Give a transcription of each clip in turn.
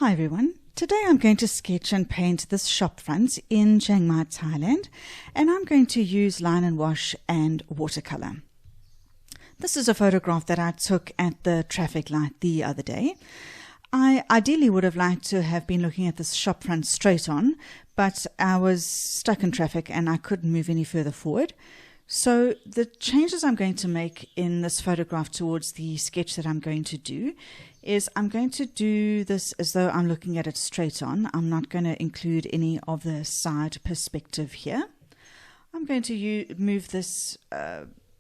Hi everyone, today I'm going to sketch and paint this shop front in Chiang Mai, Thailand, and I'm going to use line and wash and watercolor. This is a photograph that I took at the traffic light the other day. I ideally would have liked to have been looking at this shop front straight on, but I was stuck in traffic and I couldn't move any further forward. So the changes I'm going to make in this photograph towards the sketch that I'm going to do is I'm going to do this as though I'm looking at it straight on. I'm not going to include any of the side perspective here. I'm going to move this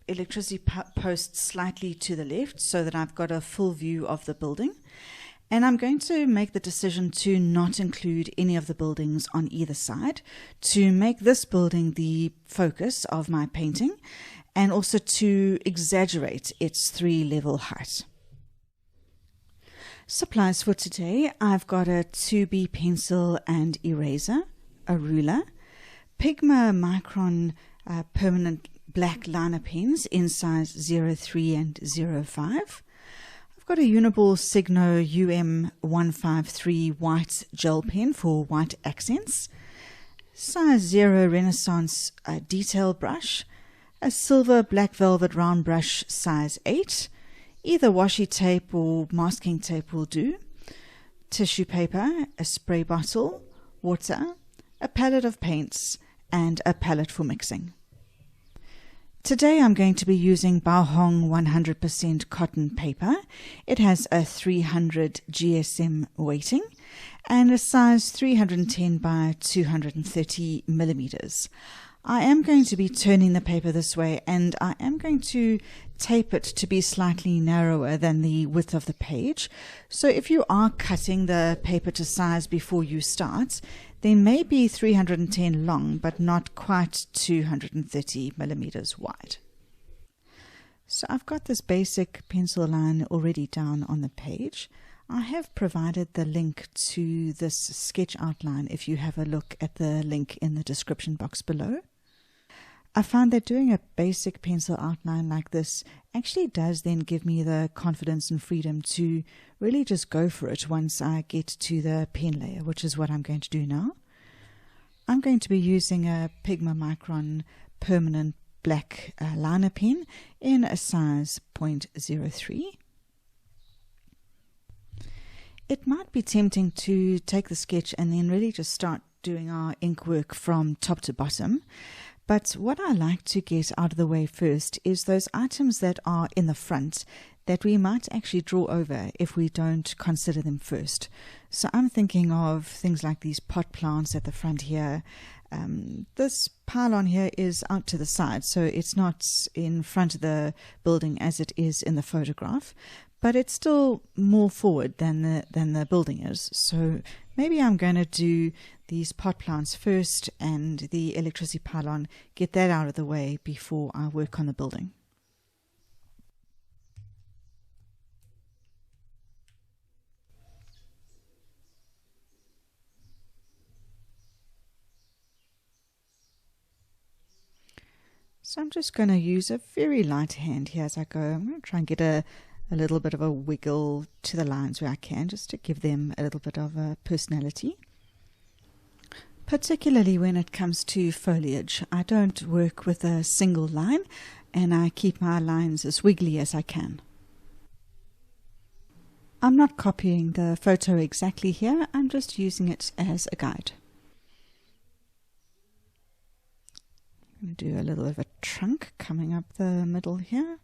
electricity post slightly to the left so that I've got a full view of the building. And I'm going to make the decision to not include any of the buildings on either side to make this building the focus of my painting and also to exaggerate its 3-level height. Supplies for today: I've got a 2B pencil and eraser, a ruler, Pigma Micron permanent black liner pens in size 03 and 05. I've got a Uniball Signo UM153 white gel pen for white accents, size 0 Renaissance detail brush, a silver black velvet round brush size 8, either washi tape or masking tape will do, tissue paper, a spray bottle, water, a palette of paints, and a palette for mixing. Today I'm going to be using Baohong 100% cotton paper. It has a 300 GSM weighting and a size 310 by 230 millimeters. I am going to be turning the paper this way, and I am going to tape it to be slightly narrower than the width of the page. So if you are cutting the paper to size before you start, then maybe 310 long, but not quite 230 millimeters wide. So I've got this basic pencil line already down on the page. I have provided the link to this sketch outline if you have a look at the link in the description box below. I found that doing a basic pencil outline like this actually does then give me the confidence and freedom to really just go for it once I get to the pen layer, which is what I'm going to do now. I'm going to be using a Pigma Micron permanent black liner pen in a size 0.03. It might be tempting to take the sketch and then really just start doing our ink work from top to bottom. But what I like to get out of the way first is those items that are in the front that we might actually draw over if we don't consider them first. So I'm thinking of things like these pot plants at the front here. This pylon here is out to the side, so it's not in front of the building as it is in the photograph, but it's still more forward than the building is. So maybe I'm going to do these pot plants first and the electricity pylon, get that out of the way before I work on the building. So I'm just going to use a very light hand here as I go. I'm going to try and get a little bit of a wiggle to the lines where I can, just to give them a little bit of a personality. Particularly when it comes to foliage, I don't work with a single line and I keep my lines as wiggly as I can. I'm not copying the photo exactly here, I'm just using it as a guide. I'm going to do a little bit of a trunk coming up the middle here.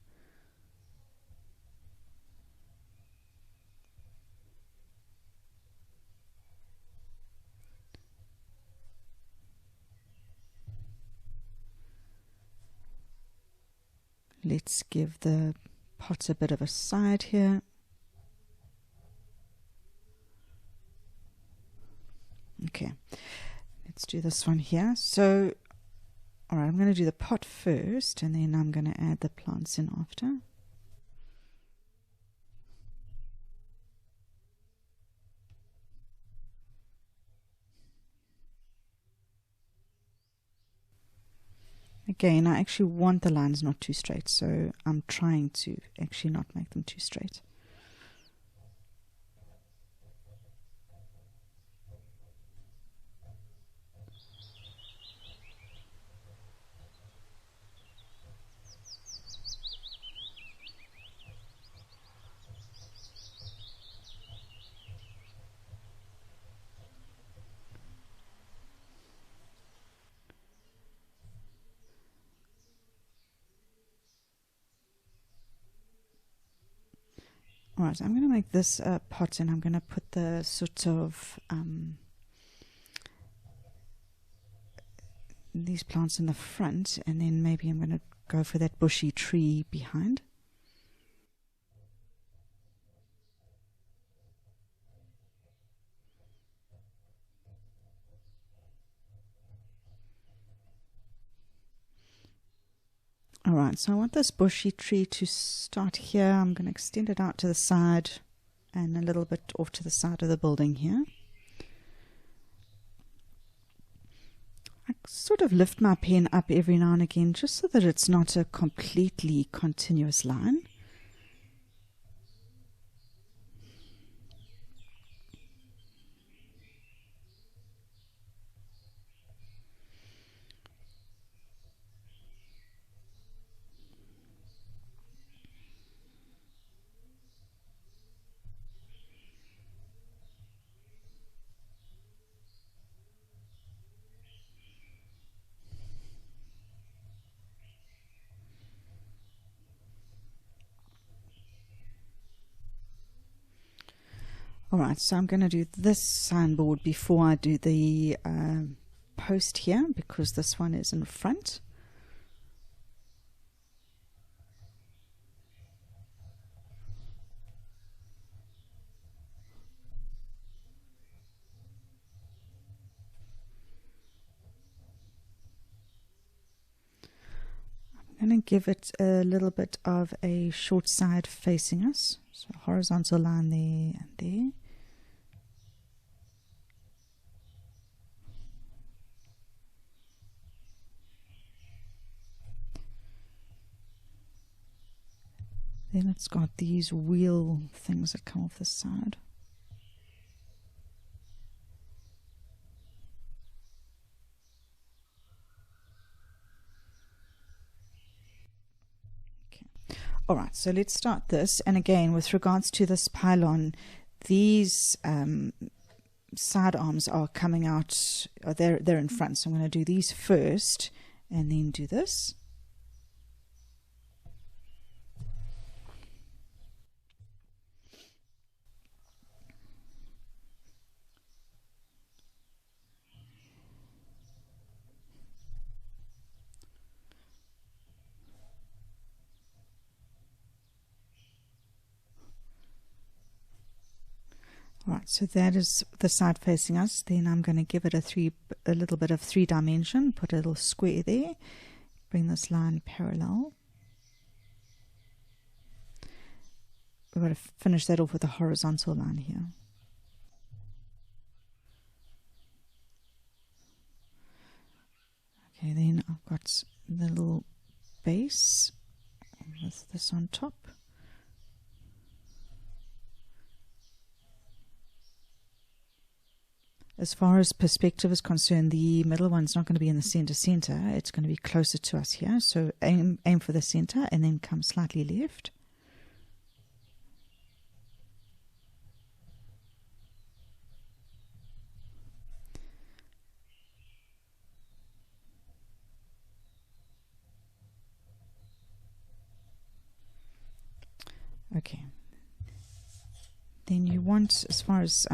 Let's give the pots a bit of a side here. Okay, let's do this one here. So, alright, I'm going to do the pot first and then I'm going to add the plants in after. Again, I actually want the lines not too straight, so I'm trying to actually not make them too straight. Alright, I'm going to make this a pot, and I'm going to put the sort of these plants in the front, and then maybe I'm going to go for that bushy tree behind. Alright, so I want this bushy tree to start here. I'm going to extend it out to the side and a little bit off to the side of the building here. I sort of lift my pen up every now and again just so that it's not a completely continuous line. Alright, so I'm going to do this signboard before I do the post here, because this one is in front. I'm going to give it a little bit of a short side facing us, so horizontal line there and there. Then it's got these wheel things that come off the side. Okay. All right, so let's start this. And again, with regards to this pylon, these side arms are coming out, they're in front. So I'm going to do these first and then do this. Right, so that is the side facing us. Then I'm going to give it a little bit of 3-dimension, put a little square there, bring this line parallel. We've got to finish that off with a horizontal line here. Okay, then I've got the little base with this on top. As far as perspective is concerned, the middle one's not going to be in the center. It's going to be closer to us here. So aim for the center and then come slightly left. Okay. Then you want, as far as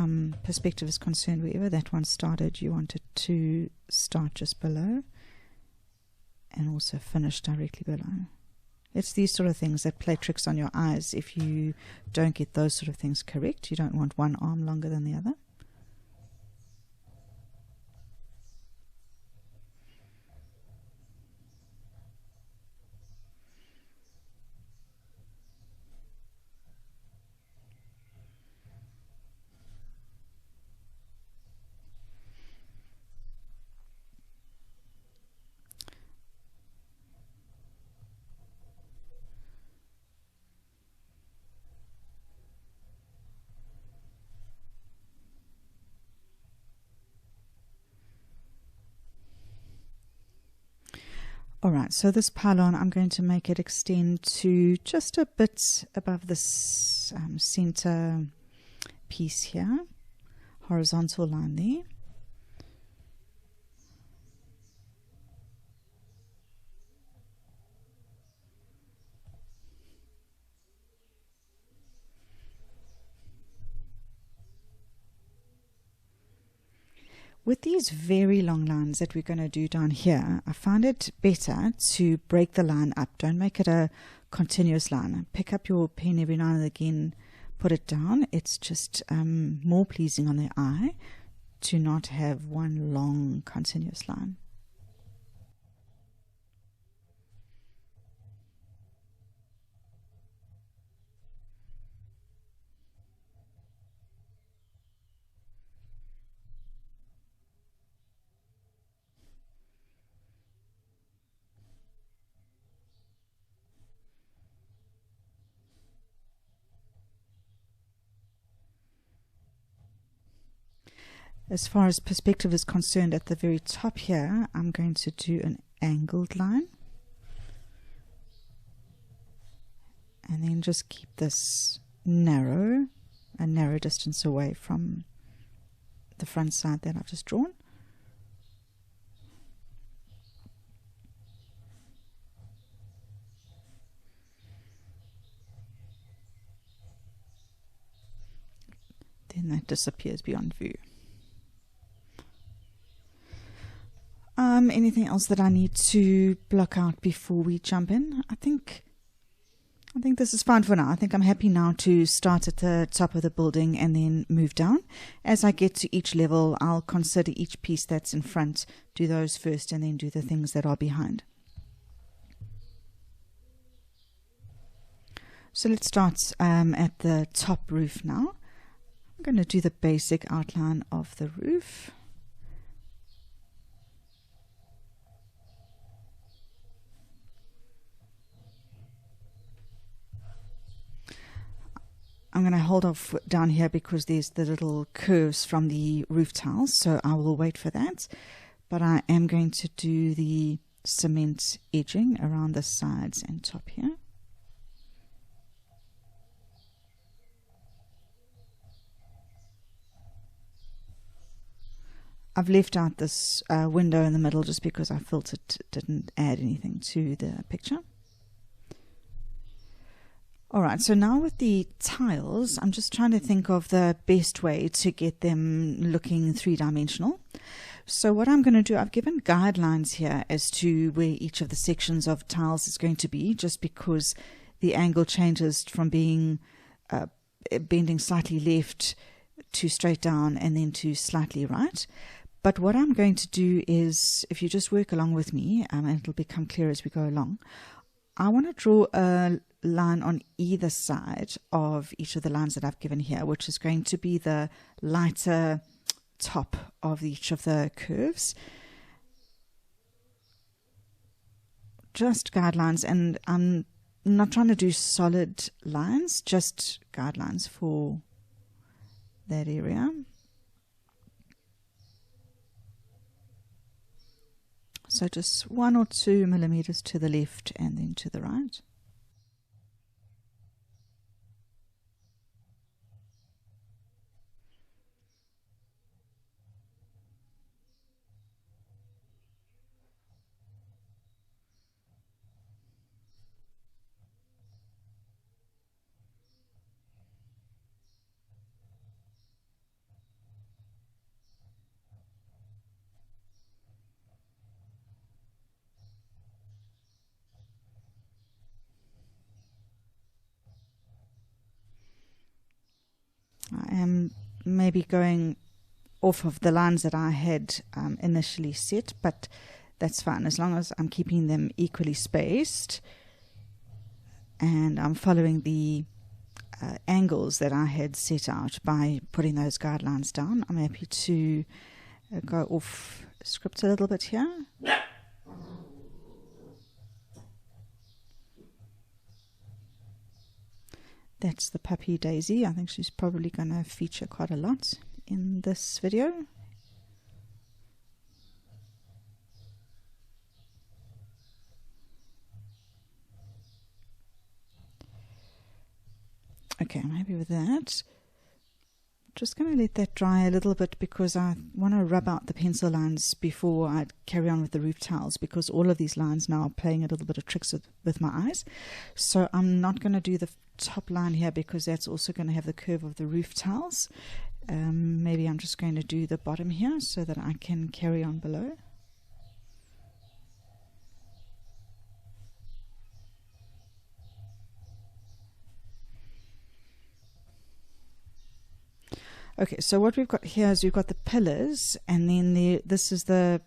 perspective is concerned, wherever that one started, you want it to start just below and also finish directly below. It's these sort of things that play tricks on your eyes. If you don't get those sort of things correct, you don't want one arm longer than the other. Alright, so this pylon, I'm going to make it extend to just a bit above this center piece here, horizontal line there. with these very long lines that we're going to do down here, I find it better to break the line up. Don't make it a continuous line. Pick up your pen every now and again, put it down. It's just more pleasing on the eye to not have one long continuous line. As far as perspective is concerned, at the very top here, I'm going to do an angled line. And then just keep this narrow, a narrow distance away from the front side that I've just drawn. Then that disappears beyond view. Anything else that I need to block out before we jump in? I think this is fine for now. I think I'm happy now to start at the top of the building and then move down. As I get to each level, I'll consider each piece that's in front, do those first, and then do the things that are behind. So let's start at the top roof now. I'm going to do the basic outline of the roof. I'm going to hold off down here because there's the little curves from the roof tiles, so I will wait for that. But I am going to do the cement edging around the sides and top here. I've left out this window in the middle just because I felt it didn't add anything to the picture. Alright, so now with the tiles, I'm just trying to think of the best way to get them looking three-dimensional. So what I'm going to do, I've given guidelines here as to where each of the sections of tiles is going to be, just because the angle changes from being bending slightly left to straight down and then to slightly right. But what I'm going to do is, if you just work along with me, and it'll become clear as we go along, I want to draw a line on either side of each of the lines that I've given here, which is going to be the lighter top of each of the curves. Just guidelines, and I'm not trying to do solid lines, just guidelines for that area. So just 1 or 2 millimeters to the left and then to the right. I am maybe going off of the lines that I had initially set, but that's fine as long as I'm keeping them equally spaced and I'm following the angles that I had set out by putting those guidelines down. I'm happy to go off script a little bit here. That's the puppy Daisy. I think she's probably going to feature quite a lot in this video. Okay, I'm happy with that. Just going to let that dry a little bit because I want to rub out the pencil lines before I carry on with the roof tiles, because all of these lines now are playing a little bit of tricks with my eyes. So I'm not going to do the top line here because that's also going to have the curve of the roof tiles. Maybe I'm just going to do the bottom here so that I can carry on below. Okay, so what we've got here is we've got the pillars, and then this is the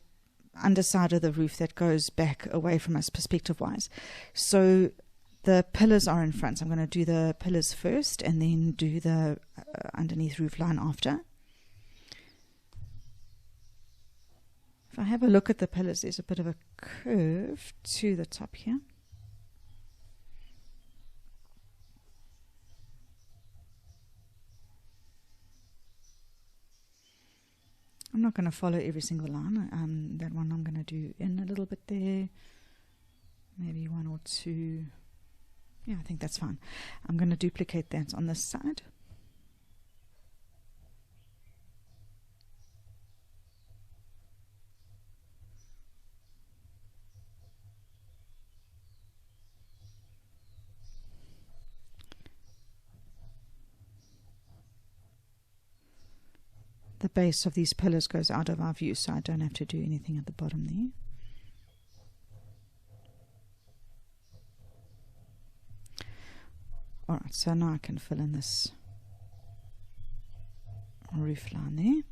underside of the roof that goes back away from us perspective-wise. So the pillars are in front. So I'm going to do the pillars first and then do the underneath roof line after. If I have a look at the pillars, there's a bit of a curve to the top here. I'm not going to follow every single line. That one I'm going to do in a little bit there. Maybe one or two. Yeah, I think that's fine. I'm going to duplicate that on this side. The base of these pillars goes out of our view, so I don't have to do anything at the bottom there. Alright, so now I can fill in this roof line there.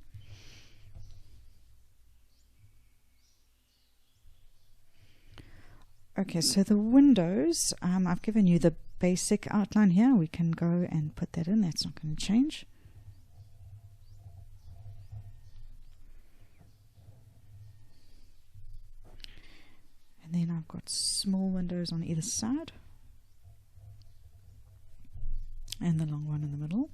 Okay, so the windows, I've given you the basic outline here. We can go and put that in. That's not going to change. And then I've got small windows on either side. And the long one in the middle.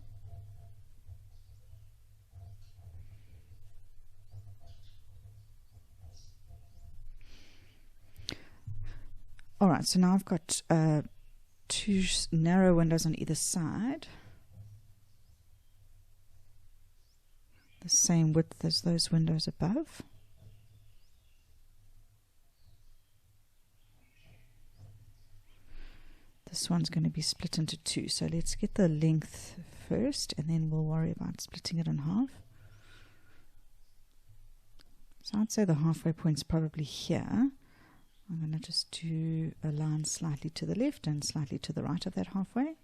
Alright, so now I've got two narrow windows on either side. The same width as those windows above. This one's going to be split into two, so let's get the length first and then we'll worry about splitting it in half. So I'd say the halfway point's probably here. I'm going to just do a line slightly to the left and slightly to the right of that halfway.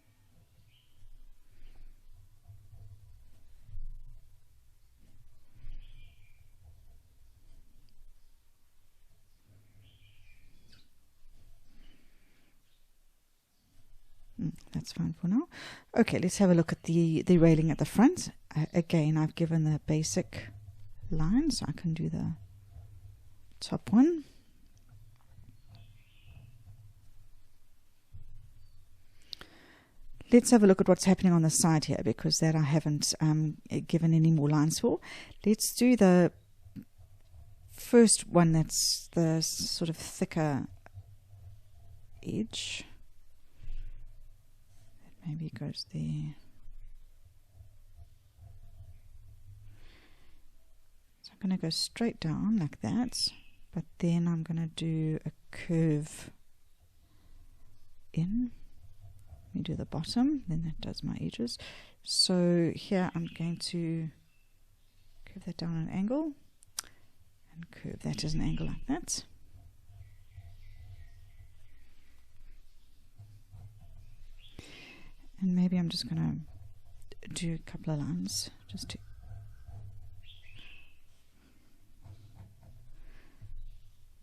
That's fine for now. Okay, let's have a look at the railing at the front. Again, I've given the basic line, so I can do the top one. Let's have a look at what's happening on the side here, because that I haven't given any more lines for. Let's do the first one, that's the sort of thicker edge. Maybe it goes there. So I'm going to go straight down like that, but then I'm going to do a curve in. Let me do the bottom, then that does my edges. So here I'm going to curve that down an angle and curve that as an angle like that. And maybe I'm just going to do a couple of lines just to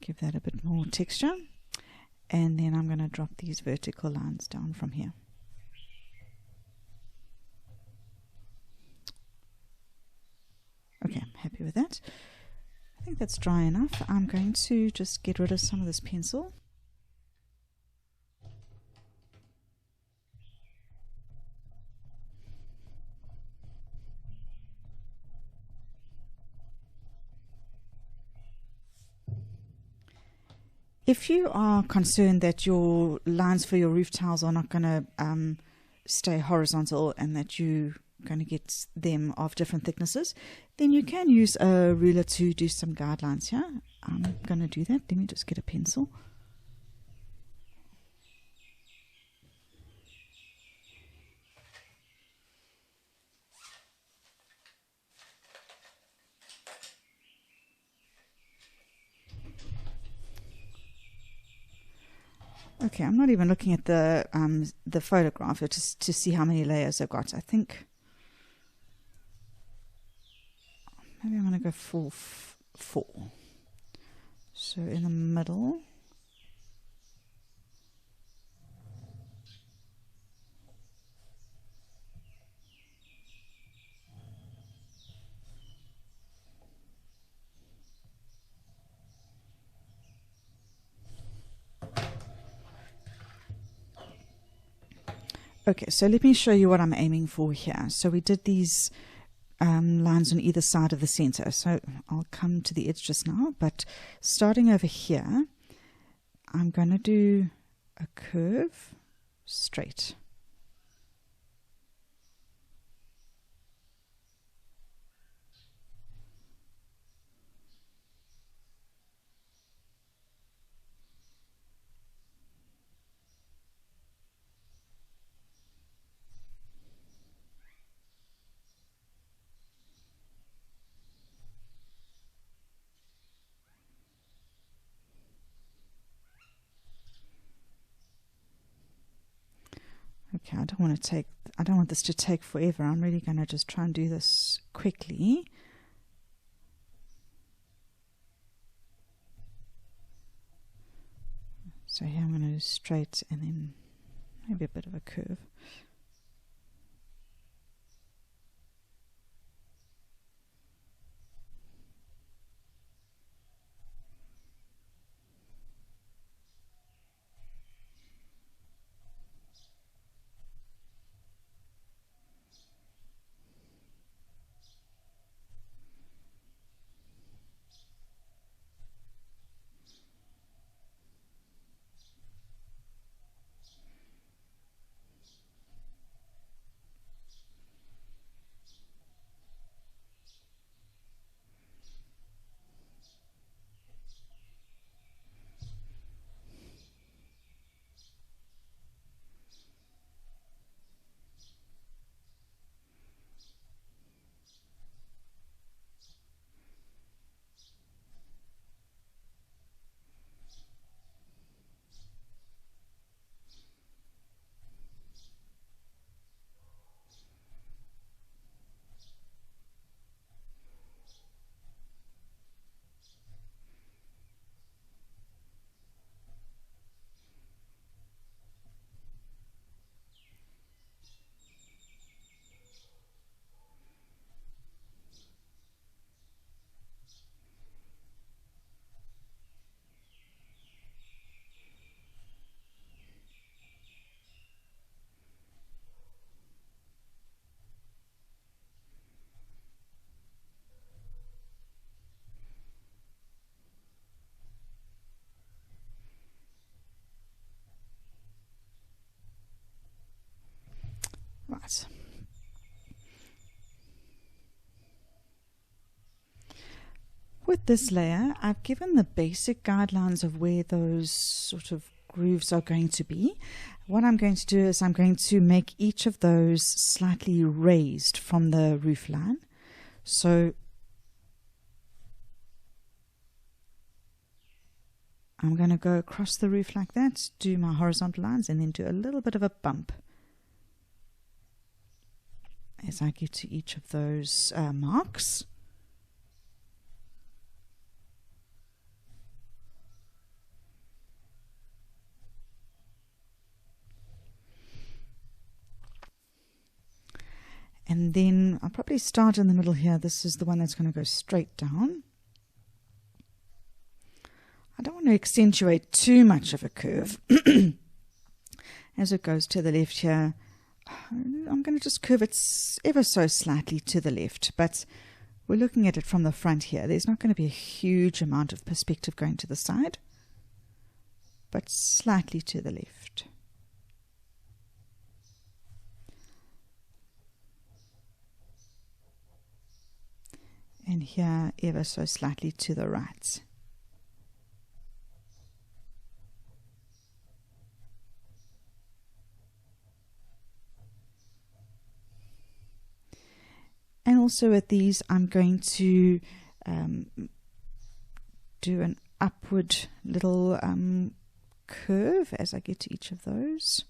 give that a bit more texture. And then I'm going to drop these vertical lines down from here. Okay, I'm happy with that. I think that's dry enough. I'm going to just get rid of some of this pencil. If you are concerned that your lines for your roof tiles are not going to stay horizontal and that you're going to get them of different thicknesses, then you can use a ruler to do some guidelines here. I'm going to do that. Let me just get a pencil. Okay, I'm not even looking at the photograph just to see how many layers I've got. I think maybe I'm going to go for 4. So in the middle. Okay, so let me show you what I'm aiming for here. So we did these lines on either side of the center. So I'll come to the edge just now, but starting over here, I'm going to do a curve straight. Okay, I don't want this to take forever. I'm really going to just try and do this quickly. So here I'm going to do straight and then maybe a bit of a curve. Right. With this layer, I've given the basic guidelines of where those sort of grooves are going to be. What I'm going to do is I'm going to make each of those slightly raised from the roof line. So I'm going to go across the roof like that, do my horizontal lines, and then do a little bit of a bump as I get to each of those marks. And then I'll probably start in the middle here. This is the one that's going to go straight down. I don't want to accentuate too much of a curve. As it goes to the left here, I'm going to just curve it ever so slightly to the left, but we're looking at it from the front here. There's not going to be a huge amount of perspective going to the side, but slightly to the left. And here ever so slightly to the right. And also at these, I'm going to do an upward little curve as I get to each of those.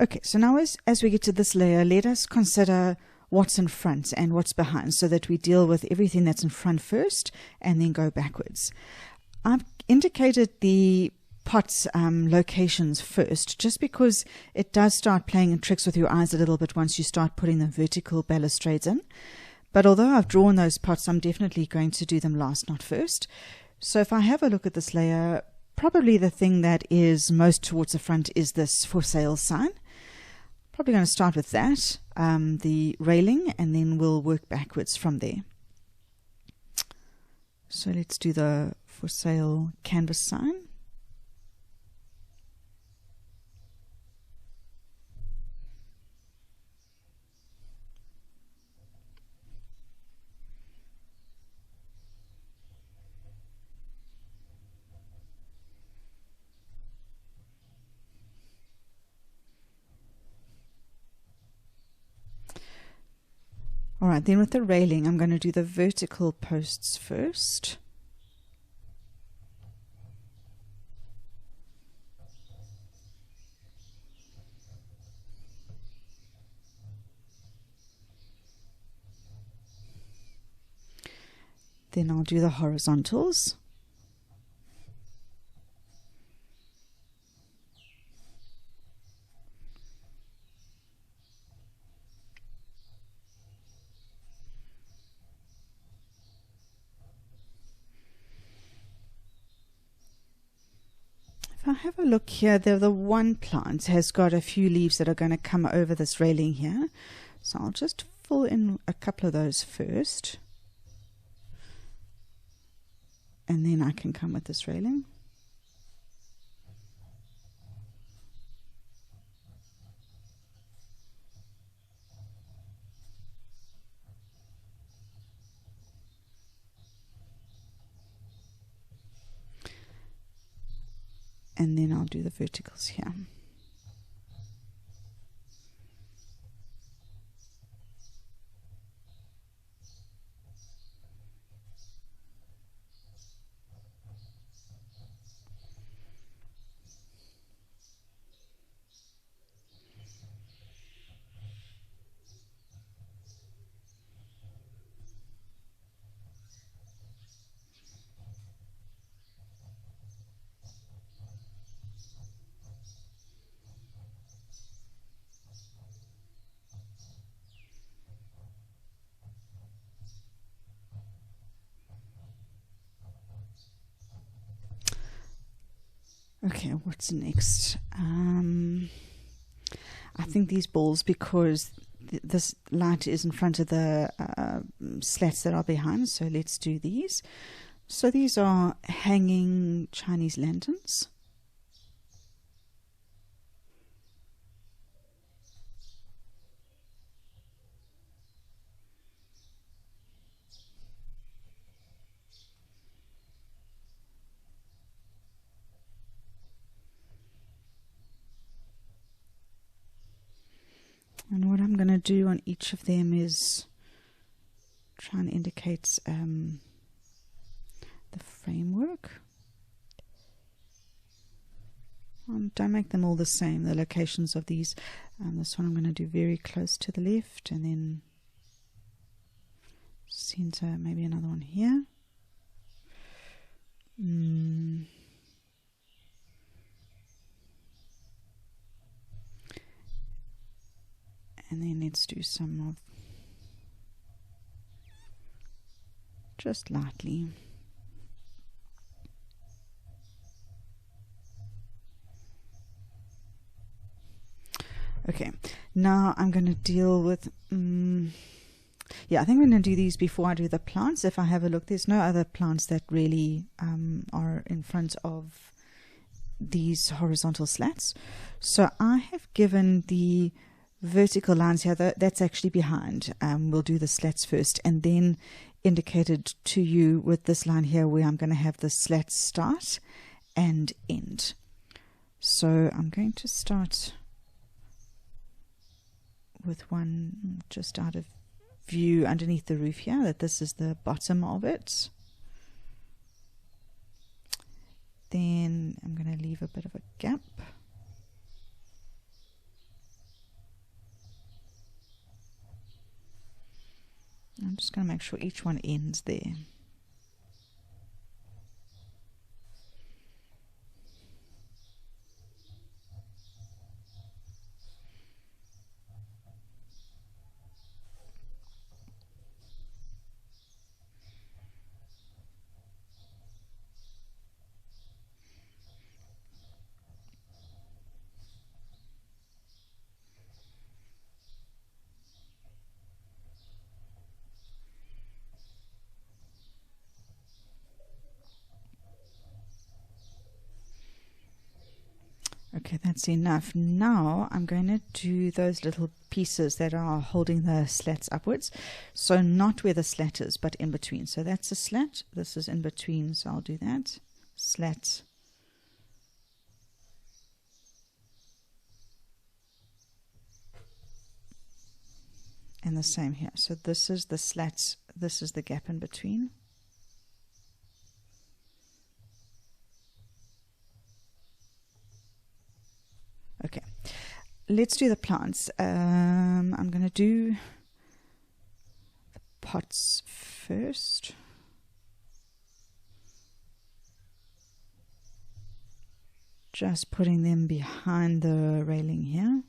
Okay, so now as we get to this layer, let us consider what's in front and what's behind so that we deal with everything that's in front first and then go backwards. I've indicated the pot's locations first just because it does start playing tricks with your eyes a little bit once you start putting the vertical balustrades in. But although I've drawn those pots, I'm definitely going to do them last, not first. So if I have a look at this layer, probably the thing that is most towards the front is this for sale sign. Probably going to start with that, the railing, and then we'll work backwards from there. So let's do the for sale canvas sign. Alright, then with the railing, I'm going to do the vertical posts first. Then I'll do the horizontals. If I have a look here, the one plant has got a few leaves that are going to come over this railing here. So I'll just fill in a couple of those first. And then I can come with this railing. And then I'll do the verticals here. Okay, what's next? I think these balls, because this light is in front of the slats that are behind, so let's do these. So these are hanging Chinese lanterns. And what I'm going to do on each of them is try and indicate the framework. Don't make them all the same, the locations of these. This one I'm going to do very close to the left, and then center, maybe another one here. And then let's do some of, just lightly. Okay, now I'm going to deal with, yeah, I think I'm going to do these before I do the plants. If I have a look, there's no other plants that really are in front of these horizontal slats. So I have given the vertical lines here, that's actually behind. We'll do the slats first, and then indicated to you with this line here where I'm going to have the slats start and end. So I'm going to start with one just out of view underneath the roof here, that this is the bottom of it. Then I'm going to leave a bit of a gap. I'm just going to make sure each one ends there. Okay, that's enough. Now I'm going to do those little pieces that are holding the slats upwards. So not where the slat is, but in between. So that's a slat. This is in between, so I'll do that. Slat. And the same here. So this is the slats. This is the gap in between. Okay, let's do the plants. I'm going to do the pots first. Just putting them behind the railing here.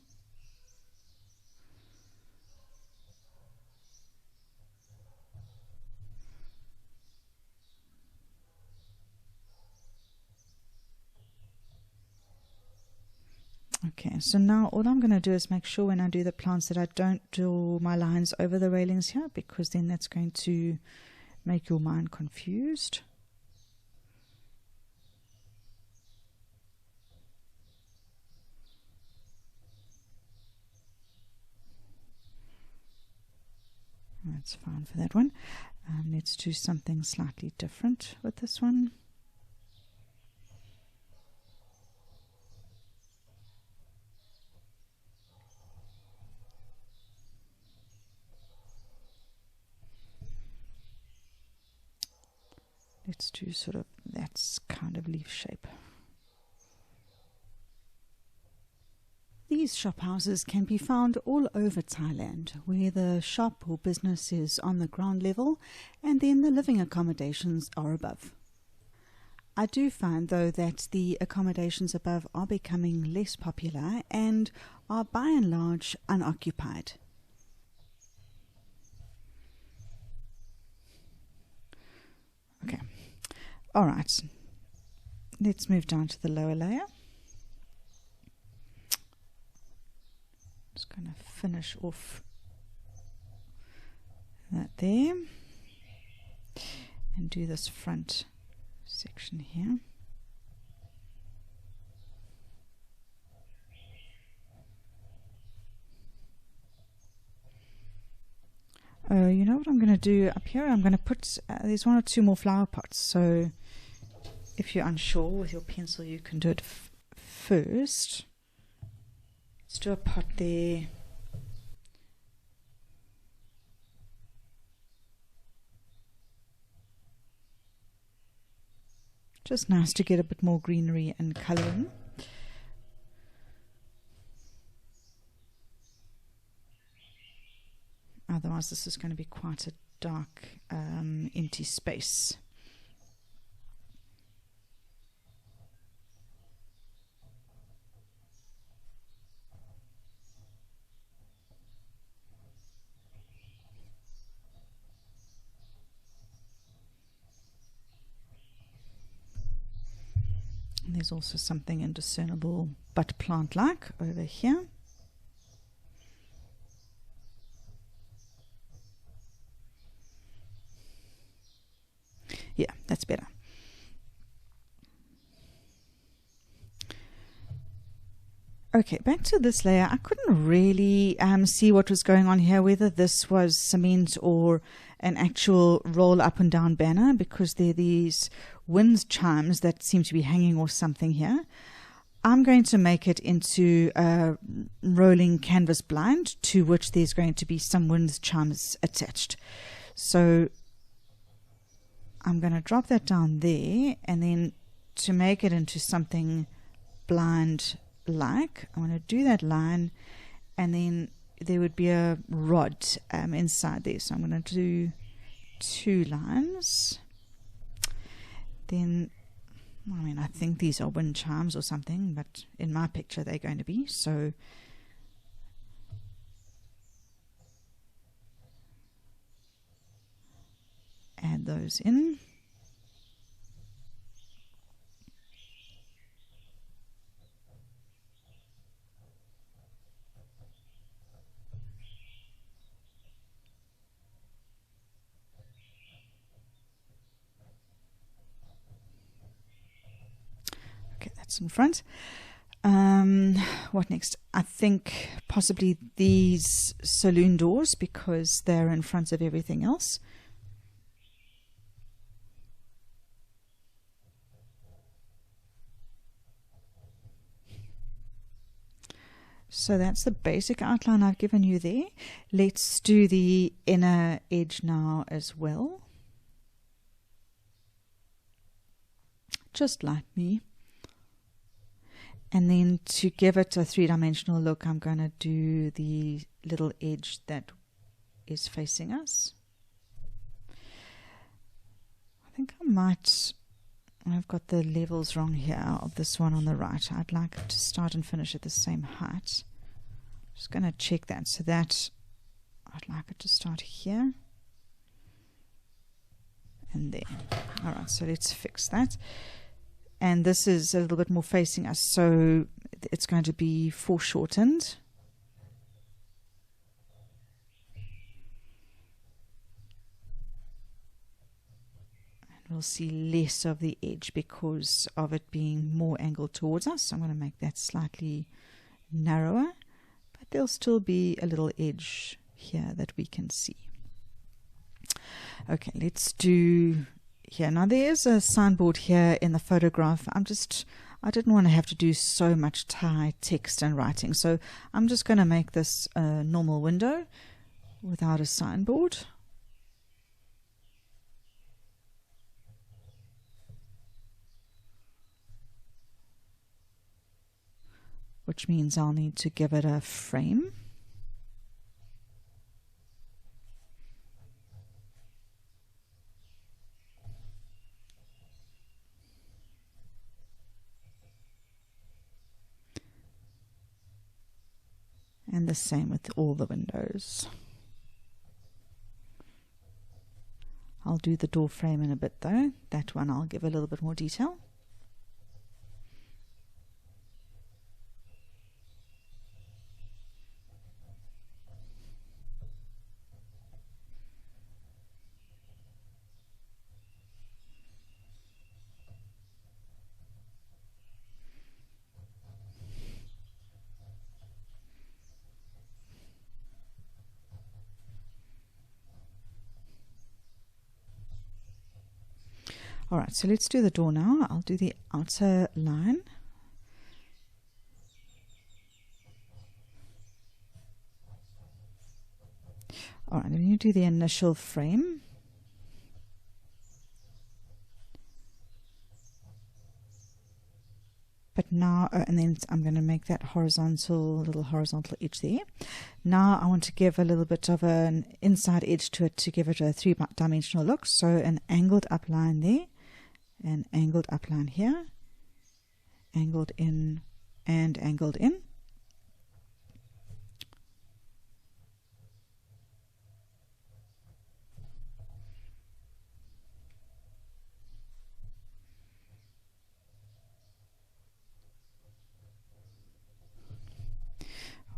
Okay, so now all I'm going to do is make sure when I do the plants that I don't draw my lines over the railings here, because then that's going to make your mind confused. That's fine for that one. Let's do something slightly different with this one. Let's do sort of that kind of leaf shape. These shop houses can be found all over Thailand, where the shop or business is on the ground level and then the living accommodations are above. I do find though that the accommodations above are becoming less popular and are by and large unoccupied. Okay, all right, let's move down to the lower layer. Just going to finish off that there and do this front section here. You know what I'm going to do up here? I'm going to put, there's one or two more flower pots, so if you're unsure with your pencil you can do it first. Let's do a pot there. Just nice to get a bit more greenery and colouring. Otherwise this is going to be quite a dark empty space. And there's also something indiscernible but plant-like over here. Yeah, that's better. Okay, back to this layer. I couldn't really see what was going on here, whether this was cement or an actual roll up and down banner, because there are these wind chimes that seem to be hanging off something here. I'm going to make it into a rolling canvas blind to which there's going to be some wind chimes attached. So I'm going to drop that down there, and then to make it into something blind like, I'm going to do that line, and then there would be a rod inside there. So I'm going to do 2 lines. Then, I mean, I think these are wind chimes or something, but in my picture they're going to be. So add those in. Okay, that's in front. What next? I think possibly these saloon doors, because they're in front of everything else. So that's the basic outline I've given you there. Let's do the inner edge now as well. Just like me. And then to give it a 3-dimensional look, I'm going to do the little edge that is facing us. I think I might, I've got the levels wrong here of this one on the right. I'd like it to start and finish at the same height. Just going to check that. So that, I'd like it to start here and there. All right, so let's fix that. And this is a little bit more facing us, so it's going to be foreshortened. And we'll see less of the edge because of it being more angled towards us. So I'm going to make that slightly narrower, but there'll still be a little edge here that we can see. Okay, let's do here. Now there's a signboard here in the photograph. I didn't want to have to do so much Thai text and writing, so I'm just going to make this a normal window without a signboard. Which means I'll need to give it a frame. And the same with all the windows. I'll do the door frame in a bit though. That one I'll give a little bit more detail. All right, so let's do the door now. I'll do the outer line. All right, then you do the initial frame. But now, and then I'm going to make that horizontal, little horizontal edge there. Now I want to give a little bit of an inside edge to it to give it a 3-dimensional look. So an angled up line there. An angled up line here, angled in and angled in.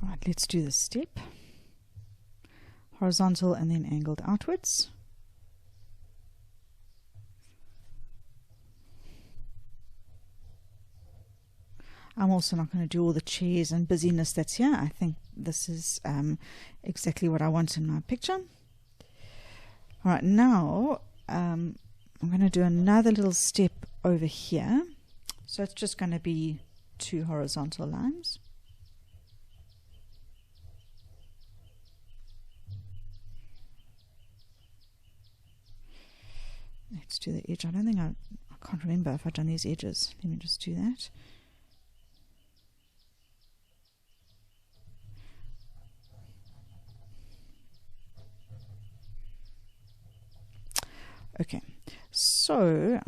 All right, let's do the step. Horizontal and then angled outwards. I'm also not going to do all the chairs and busyness that's here. I think this is exactly what I want in my picture. All right, now I'm going to do another little step over here. So it's just going to be 2 horizontal lines. Let's do the edge. I don't think I can't remember if I've done these edges. Let me just do that. Okay, so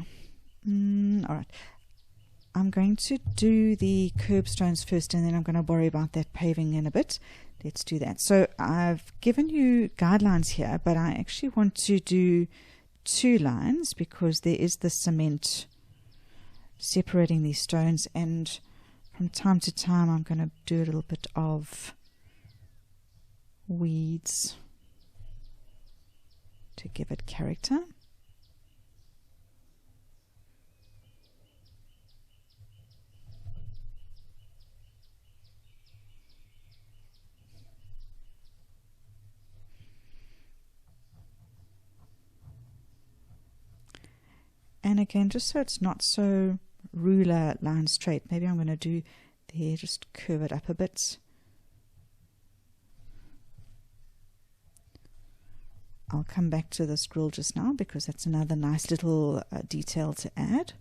all right, I'm going to do the curbstones first, and then I'm going to worry about that paving in a bit. Let's do that. So I've given you guidelines here, but I actually want to do 2 lines because there is the cement separating these stones, and from time to time I'm going to do a little bit of weeds to give it character. And again, just so it's not so ruler line straight, maybe I'm going to do there, just curve it up a bit. I'll come back to this grill just now because that's another nice little detail to add.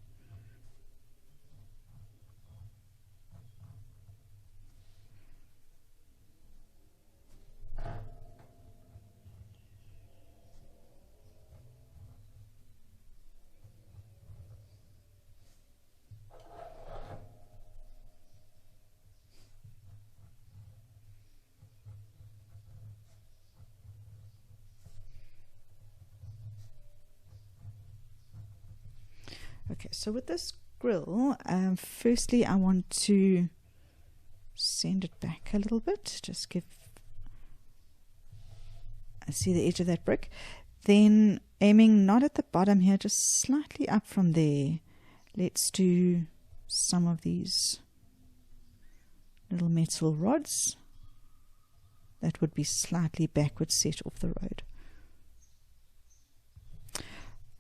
Okay, so with this grill, firstly I want to send it back a little bit, just give, I see the edge of that brick, then aiming not at the bottom here, just slightly up from there. Let's do some of these little metal rods that would be slightly backward set off the road.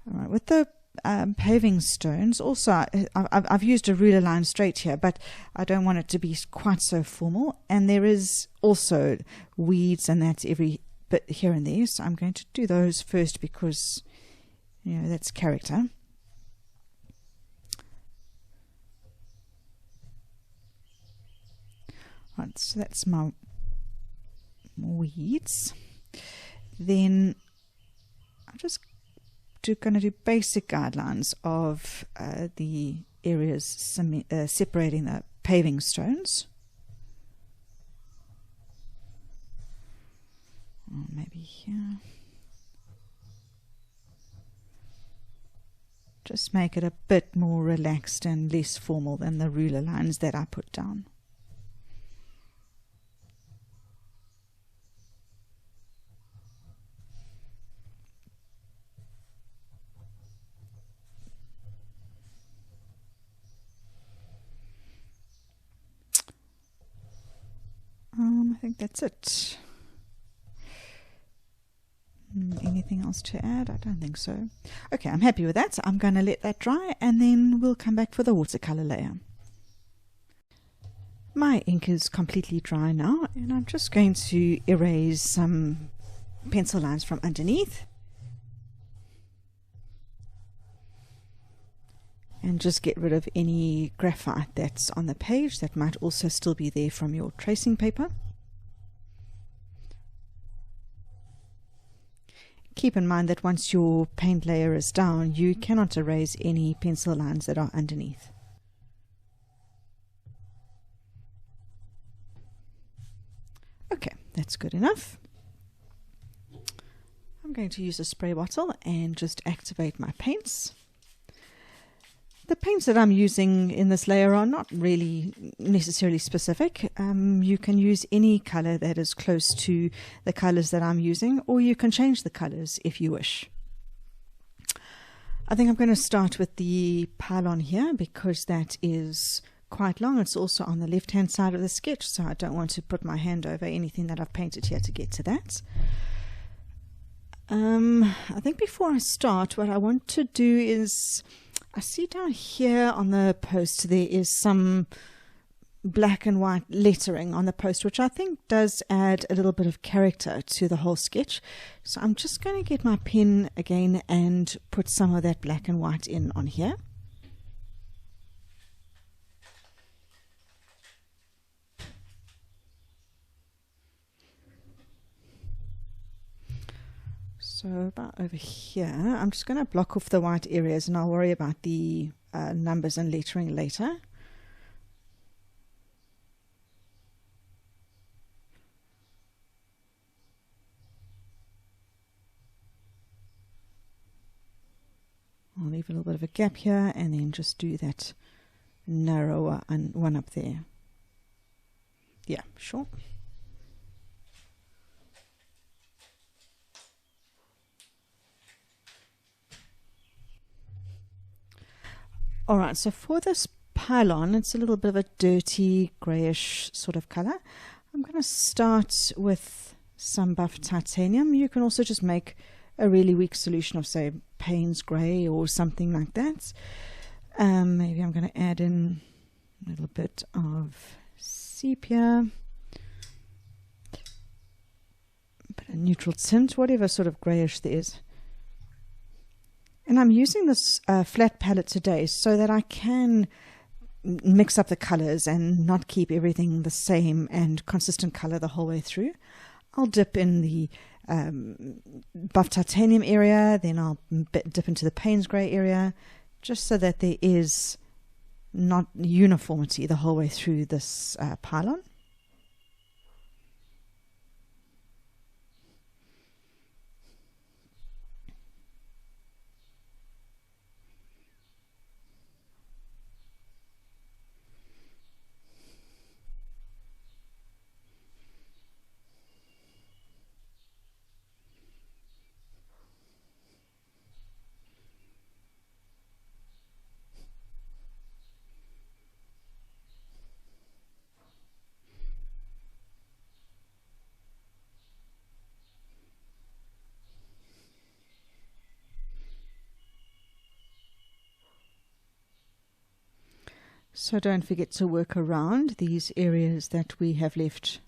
All right, with the paving stones, also I've used a ruler line straight here, but I don't want it to be quite so formal, and there is also weeds and that's every bit here and there, so I'm going to do those first because, you know, that's character. Right, so that's my weeds. Then I'm just going to do basic guidelines of the areas separating the paving stones. Or maybe here. Just make it a bit more relaxed and less formal than the ruler lines that I put down. I think that's it. Anything else to add? I don't think so. Okay, I'm happy with that. So I'm going to let that dry and then we'll come back for the watercolor layer. My ink is completely dry now, and I'm just going to erase some pencil lines from underneath. And just get rid of any graphite that's on the page that might also still be there from your tracing paper. Keep in mind that once your paint layer is down, you cannot erase any pencil lines that are underneath. Okay, that's good enough. I'm going to use a spray bottle and just activate my paints. The paints that I'm using in this layer are not really necessarily specific. You can use any color that is close to the colors that I'm using, or you can change the colors if you wish. I think I'm going to start with the pylon here because that is quite long. It's also on the left hand side of the sketch, so I don't want to put my hand over anything that I've painted here to get to that. I think before I start, what I want to do is, I see down here on the post there is some black and white lettering on the post, which I think does add a little bit of character to the whole sketch. So I'm just going to get my pen again and put some of that black and white in on here. So about over here, I'm just going to block off the white areas, and I'll worry about the numbers and lettering later. I'll leave a little bit of a gap here and then just do that narrower one up there. Yeah, sure. All right, so for this pylon, it's a little bit of a dirty grayish sort of color. I'm going to start with some buff titanium. You can also just make a really weak solution of, say, Payne's grey or something like that. Maybe I'm going to add in a little bit of sepia, but a neutral tint, whatever sort of greyish there is. And I'm using this flat palette today so that I can mix up the colors and not keep everything the same and consistent color the whole way through. I'll dip in the buff titanium area, then I'll dip into the Payne's grey area, just so that there is not uniformity the whole way through this pylon. So don't forget to work around these areas that we have left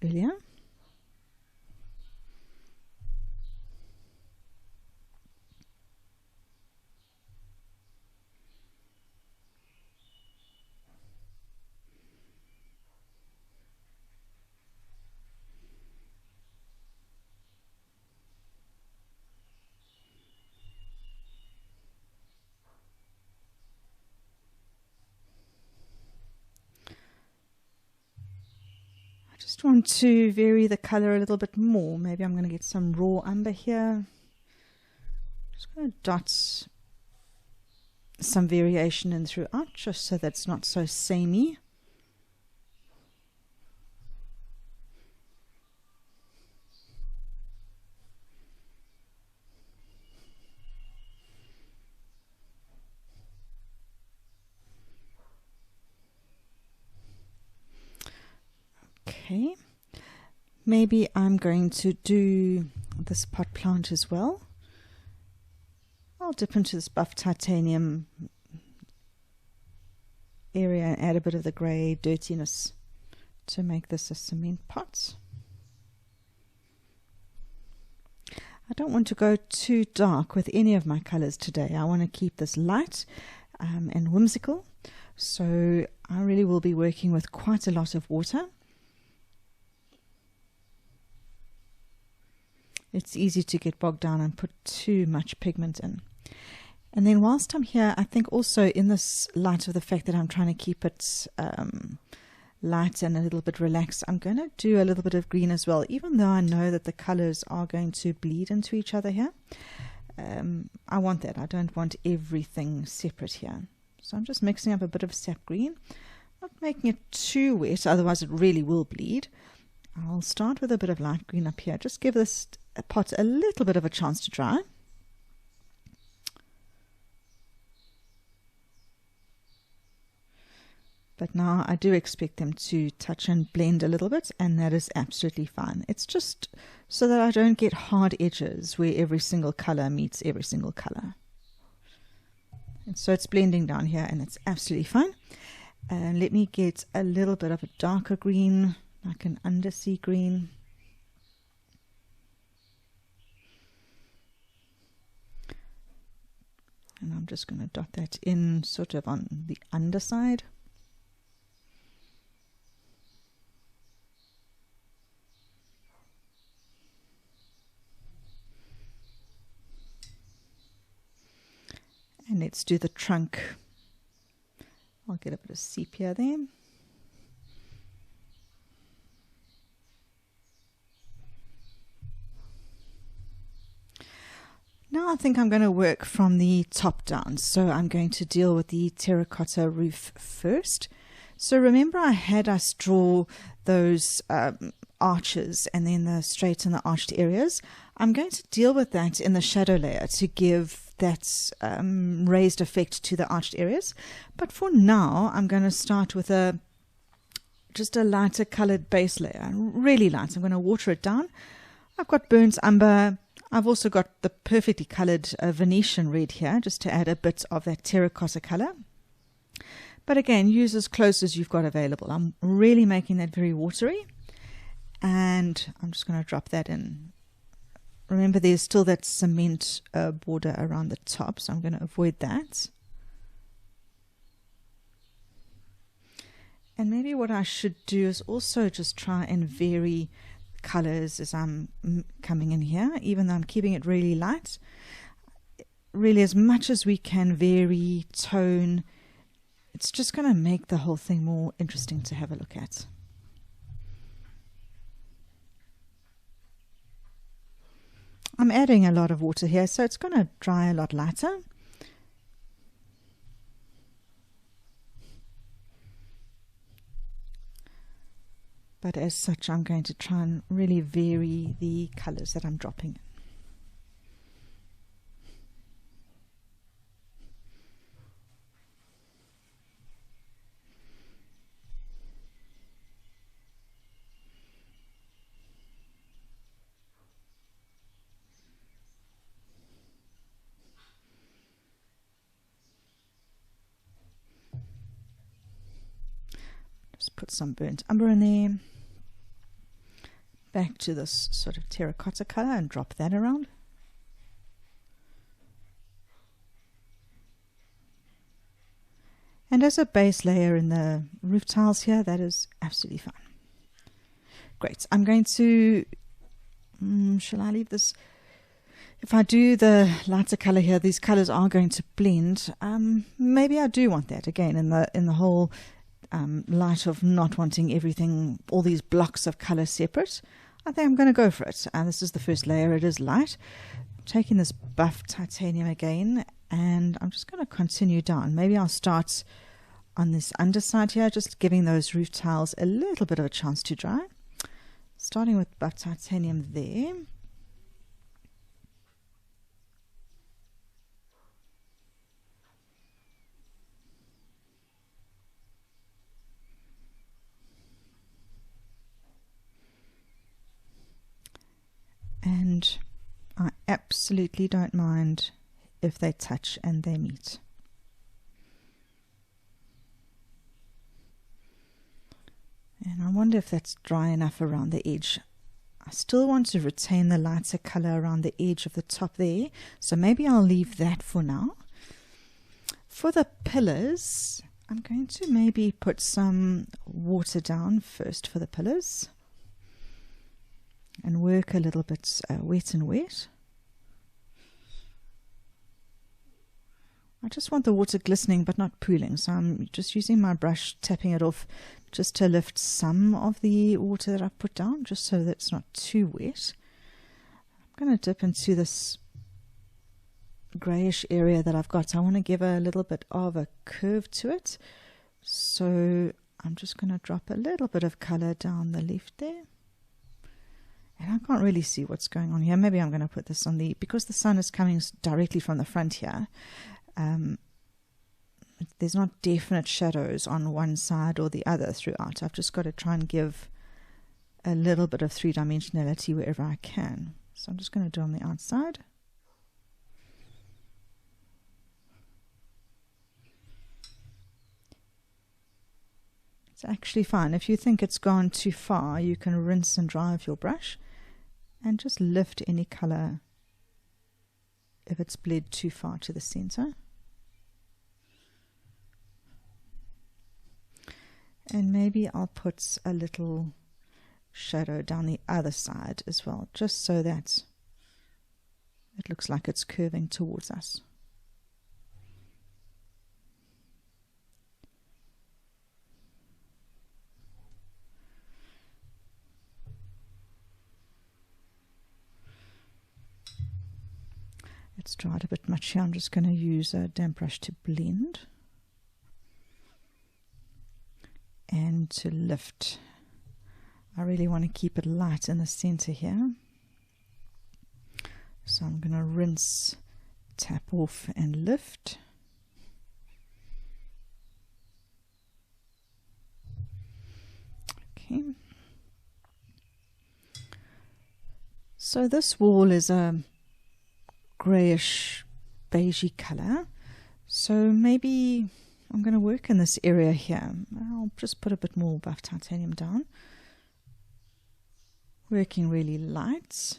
earlier. Just want to vary the color a little bit more. Maybe I'm going to get some raw umber here. Just going to dot some variation in throughout, just so that's not so samey. Okay, maybe I'm going to do this pot plant as well. I'll dip into this buff titanium area and add a bit of the grey dirtiness to make this a cement pot. I don't want to go too dark with any of my colors today. I want to keep this light and whimsical, so I really will be working with quite a lot of water. It's easy to get bogged down and put too much pigment in. And then whilst I'm here, I think also in this light of the fact that I'm trying to keep it light and a little bit relaxed, I'm going to do a little bit of green as well, even though I know that the colors are going to bleed into each other here. I want that. I don't want everything separate here. So I'm just mixing up a bit of sap green, not making it too wet, otherwise it really will bleed. I'll start with a bit of light green up here. Just give this pot a little bit of a chance to dry. But now I do expect them to touch and blend a little bit, and that is absolutely fine. It's just so that I don't get hard edges where every single color meets every single color. And so it's blending down here, and it's absolutely fine. And let me get a little bit of a darker green, like an undersea green. And I'm just going to dot that in sort of on the underside. And let's do the trunk. I'll get a bit of sepia there. Now I think I'm going to work from the top down. So I'm going to deal with the terracotta roof first. So remember I had us draw those arches and then the straight and the arched areas. I'm going to deal with that in the shadow layer to give that raised effect to the arched areas. But for now, I'm going to start with just a lighter colored base layer, really light. I'm going to water it down. I've got burnt umber. I've also got the perfectly colored Venetian red here, just to add a bit of that terracotta color. But again, use as close as you've got available. I'm really making that very watery. And I'm just going to drop that in. Remember, there's still that cement border around the top, so I'm going to avoid that. And maybe what I should do is also just try and vary colors as I'm coming in here, even though I'm keeping it really light. Really, as much as we can vary tone, it's just going to make the whole thing more interesting to have a look at. I'm adding a lot of water here, so it's going to dry a lot lighter. But as such, I'm going to try and really vary the colors that I'm dropping in. Put some burnt umber in there. Back to this sort of terracotta color and drop that around. And as a base layer in the roof tiles here, that is absolutely fine. Great. I'm going to, shall I leave this? If I do the lighter color here, these colors are going to blend. Maybe I do want that again in the whole light of not wanting everything, all these blocks of color separate. I think I'm going to go for it. This is the first layer. It is light. I'm taking this buff titanium again, and I'm just going to continue down. Maybe I'll start on this underside here, just giving those roof tiles a little bit of a chance to dry. Starting with buff titanium there. And I absolutely don't mind if they touch and they meet. And I wonder if that's dry enough around the edge. I still want to retain the lighter color around the edge of the top there, so maybe I'll leave that for now. For the pillars, I'm going to maybe put some water down first for the pillars. And work a little bit wet and wet. I just want the water glistening but not pooling, so I'm just using my brush, tapping it off just to lift some of the water that I've put down, just so that it's not too wet. I'm going to dip into this grayish area that I've got. I want to give a little bit of a curve to it, so I'm just going to drop a little bit of color down the left there. And I can't really see what's going on here. Maybe I'm going to put this on because the sun is coming directly from the front here. there's not definite shadows on one side or the other throughout. I've just got to try and give a little bit of three-dimensionality wherever I can. So I'm just going to do on the outside. It's actually fine. If you think it's gone too far, you can rinse and dry with your brush and just lift any color if it's bled too far to the center. And maybe I'll put a little shadow down the other side as well, just so that it looks like it's curving towards us. It's dried a bit much here. I'm just going to use a damp brush to blend and to lift. I really want to keep it light in the center here. So I'm going to rinse, tap off and lift. Okay. So this wall is a grayish beigey color, so maybe I'm going to work in this area here. I'll just put a bit more buff titanium down, working really light.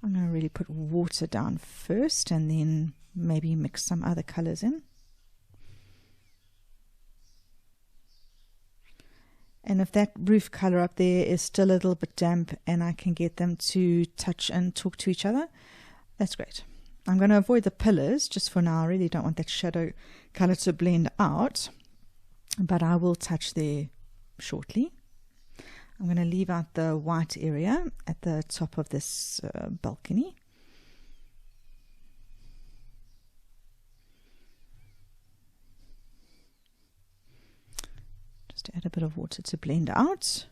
I'm going to really put water down first and then maybe mix some other colors in. And if that roof color up there is still a little bit damp and I can get them to touch and talk to each other, that's great. I'm going to avoid the pillars just for now. I really don't want that shadow color to blend out, but I will touch there shortly. I'm going to leave out the white area at the top of this balcony. Just add a bit of water to blend out.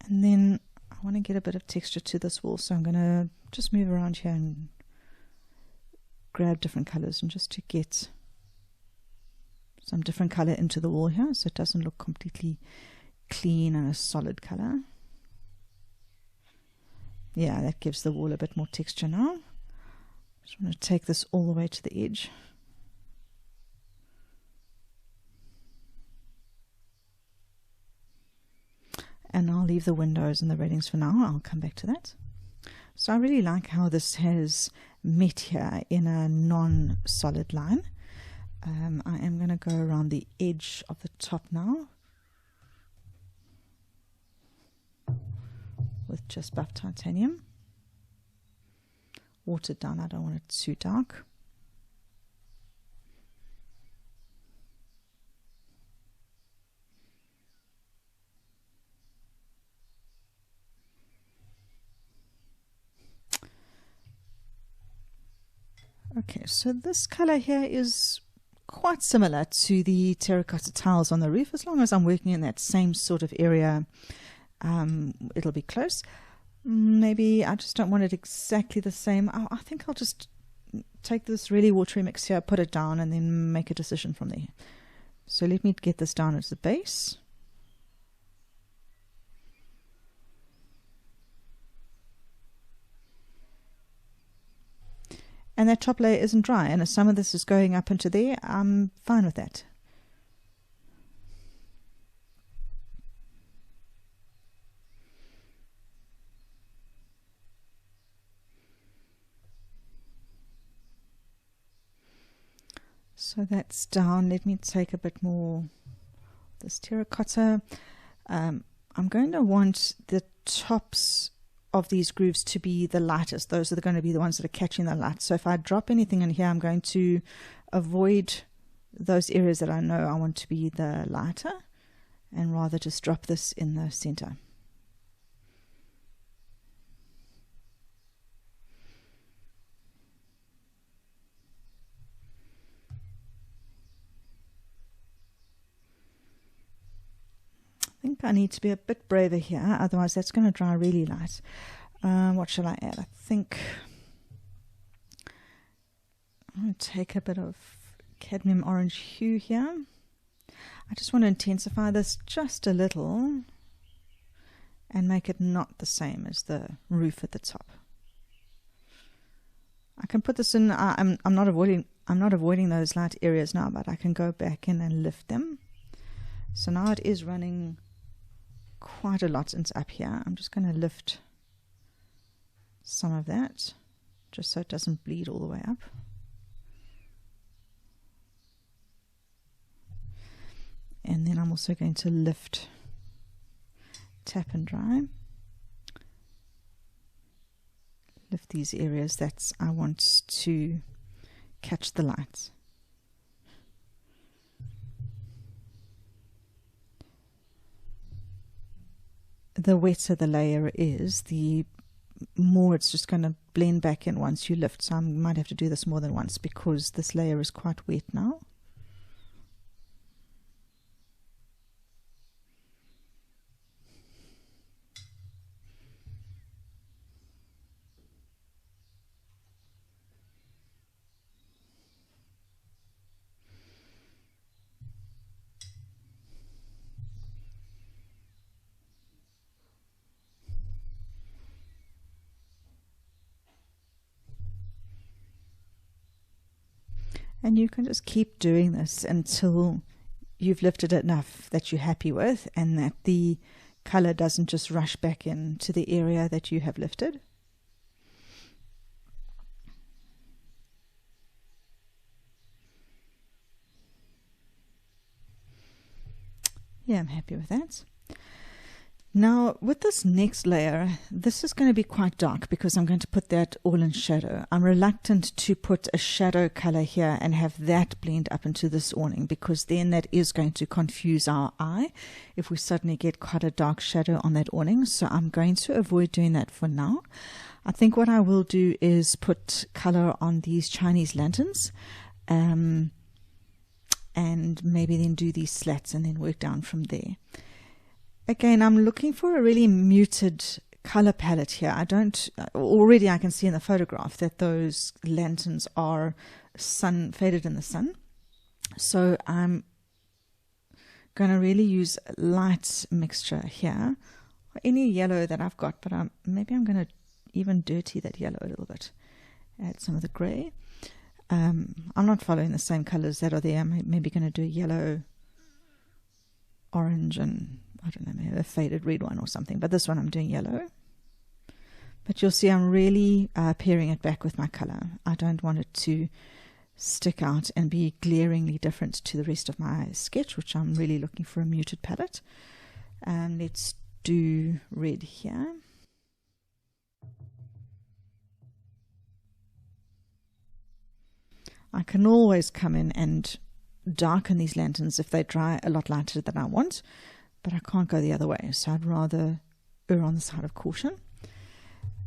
And then I want to get a bit of texture to this wall, so I'm going to just move around here and grab different colors, and just to get some different color into the wall here so it doesn't look completely clean and a solid color. Yeah, that gives the wall a bit more texture now. Just want to take this all the way to the edge. And I'll leave the windows and the railings for now. I'll come back to that. So I really like how this has met here in a non-solid line. I am going to go around the edge of the top now with just buff titanium. Watered down, I don't want it too dark. Okay, so this color here is quite similar to the terracotta tiles on the roof. As long as I'm working in that same sort of area, it'll be close. Maybe I just don't want it exactly the same. I think I'll just take this really watery mix here, put it down, and then make a decision from there. So let me get this down as the base. And that top layer isn't dry, and if some of this is going up into there, I'm fine with that. So that's down. Let me take a bit more this terracotta. I'm going to want the tops of these grooves to be the lightest. Those are going to be the ones that are catching the light. So if I drop anything in here, I'm going to avoid those areas that I know I want to be the lighter, and rather just drop this in the center. I think think I need to be a bit braver here, otherwise that's going to dry really light. What shall I add? I think I'm going to take a bit of cadmium orange hue here. I just want to intensify this just a little and make it not the same as the roof at the top. I can put this in. I'm not avoiding those light areas now, but I can go back in and lift them. So now it is running quite a lot since up here. I'm just going to lift some of that just so it doesn't bleed all the way up. And then I'm also going to lift, tap and dry. Lift these areas that I want to catch the light. The wetter the layer is, the more it's just going to blend back in once you lift. So I might have to do this more than once because this layer is quite wet now. And you can just keep doing this until you've lifted it enough that you're happy with and that the color doesn't just rush back into the area that you have lifted. Yeah, I'm happy with that. Now with this next layer, this is going to be quite dark because I'm going to put that all in shadow. I'm reluctant to put a shadow color here and have that blend up into this awning because then that is going to confuse our eye if we suddenly get quite a dark shadow on that awning. So I'm going to avoid doing that for now. I think what I will do is put color on these Chinese lanterns and maybe then do these slats and then work down from there. Again, I'm looking for a really muted color palette here. Already I can see in the photograph that those lanterns are faded in the sun. So I'm going to really use a light mixture here. Any yellow that I've got, but maybe I'm going to even dirty that yellow a little bit. Add some of the gray. I'm not following the same colors that are there. I'm maybe going to do yellow, orange, and I don't know, maybe a faded red one or something, but this one I'm doing yellow. But you'll see I'm really pairing it back with my color. I don't want it to stick out and be glaringly different to the rest of my sketch, which I'm really looking for a muted palette. Let's do red here. I can always come in and darken these lanterns if they dry a lot lighter than I want. But I can't go the other way, so I'd rather err on the side of caution.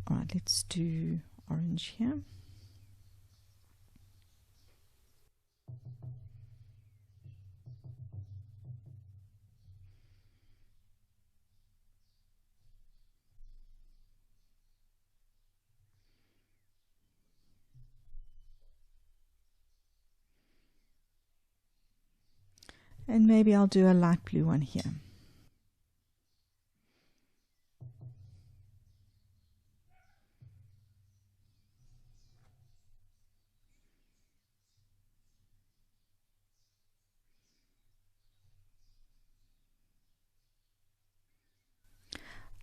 All right, let's do orange here. And maybe I'll do a light blue one here.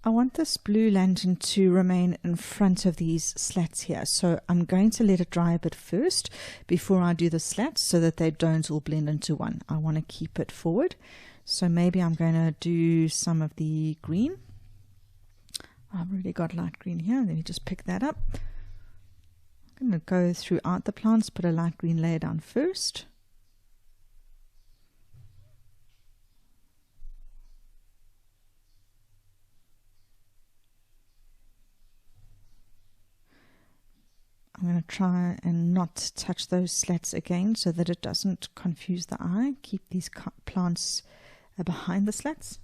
I want this blue lantern to remain in front of these slats here, so I'm going to let it dry a bit first before I do the slats so that they don't all blend into one. I want to keep it forward, so maybe I'm going to do some of the green. I've already got light green here. Let me just pick that up. I'm going to go throughout the plants, put a light green layer down first. I'm going to try and not touch those slats again so that it doesn't confuse the eye. Keep these plants behind the slats.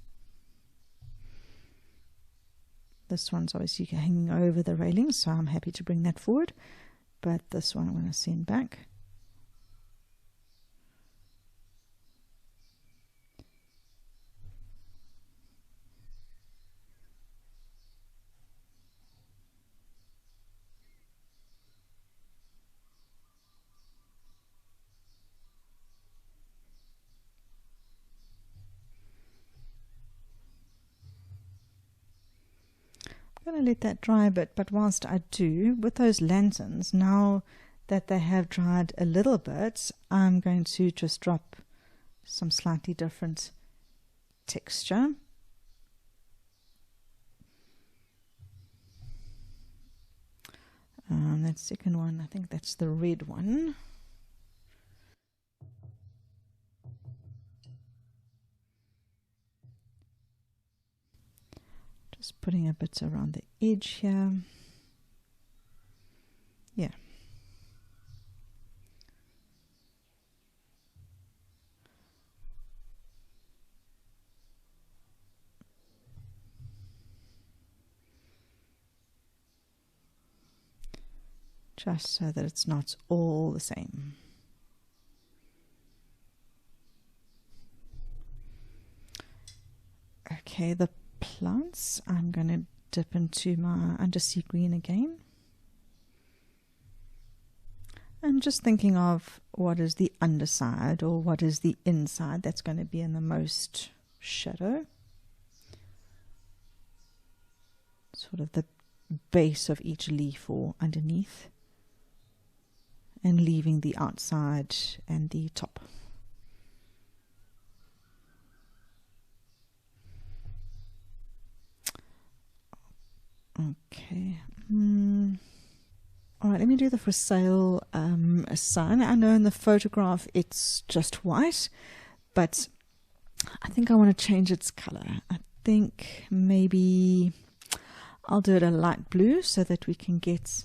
This one's obviously hanging over the railing, so I'm happy to bring that forward. But this one I'm going to send back. I'm going to let that dry a bit, but whilst I do, with those lanterns, now that they have dried a little bit, I'm going to just drop some slightly different texture. That second one, I think that's the red one. Just putting a bit around the edge here. Yeah. Just so that it's not all the same. Okay, the plants, I'm going to dip into my undersea green again. And just thinking of what is the underside or what is the inside that's going to be in the most shadow. Sort of the base of each leaf or underneath. And leaving the outside and the top. Okay. All right, let me do the for sale sign. I know in the photograph it's just white, but I think I want to change its color. I think maybe I'll do it a light blue so that we can get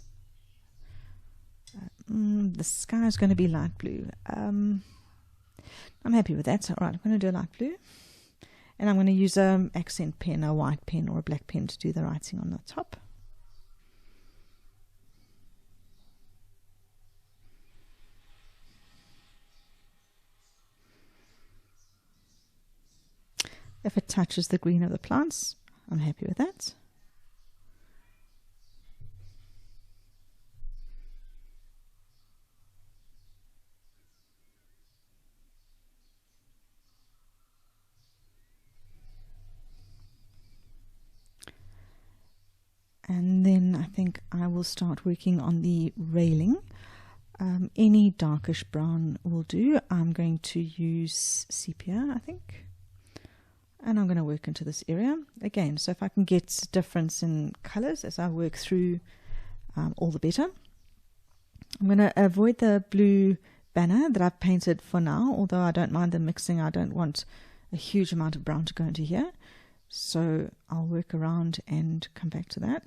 the sky is going to be light blue. I'm happy with that. So, all right, I'm going to do a light blue. And I'm going to use an accent pen, a white pen or a black pen to do the writing on the top. If it touches the green of the plants, I'm happy with that. And then I think I will start working on the railing. Any darkish brown will do. I'm going to use sepia, I think. And I'm going to work into this area again. So if I can get difference in colors as I work through, all the better. I'm going to avoid the blue banner that I've painted for now, although I don't mind the mixing. I don't want a huge amount of brown to go into here. So I'll work around and come back to that.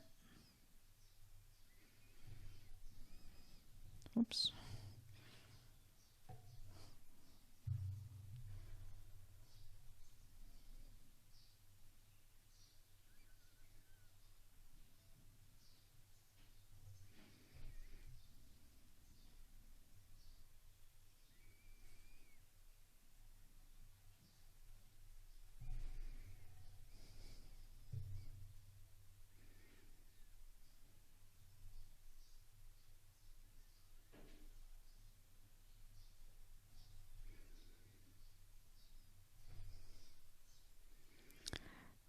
Oops.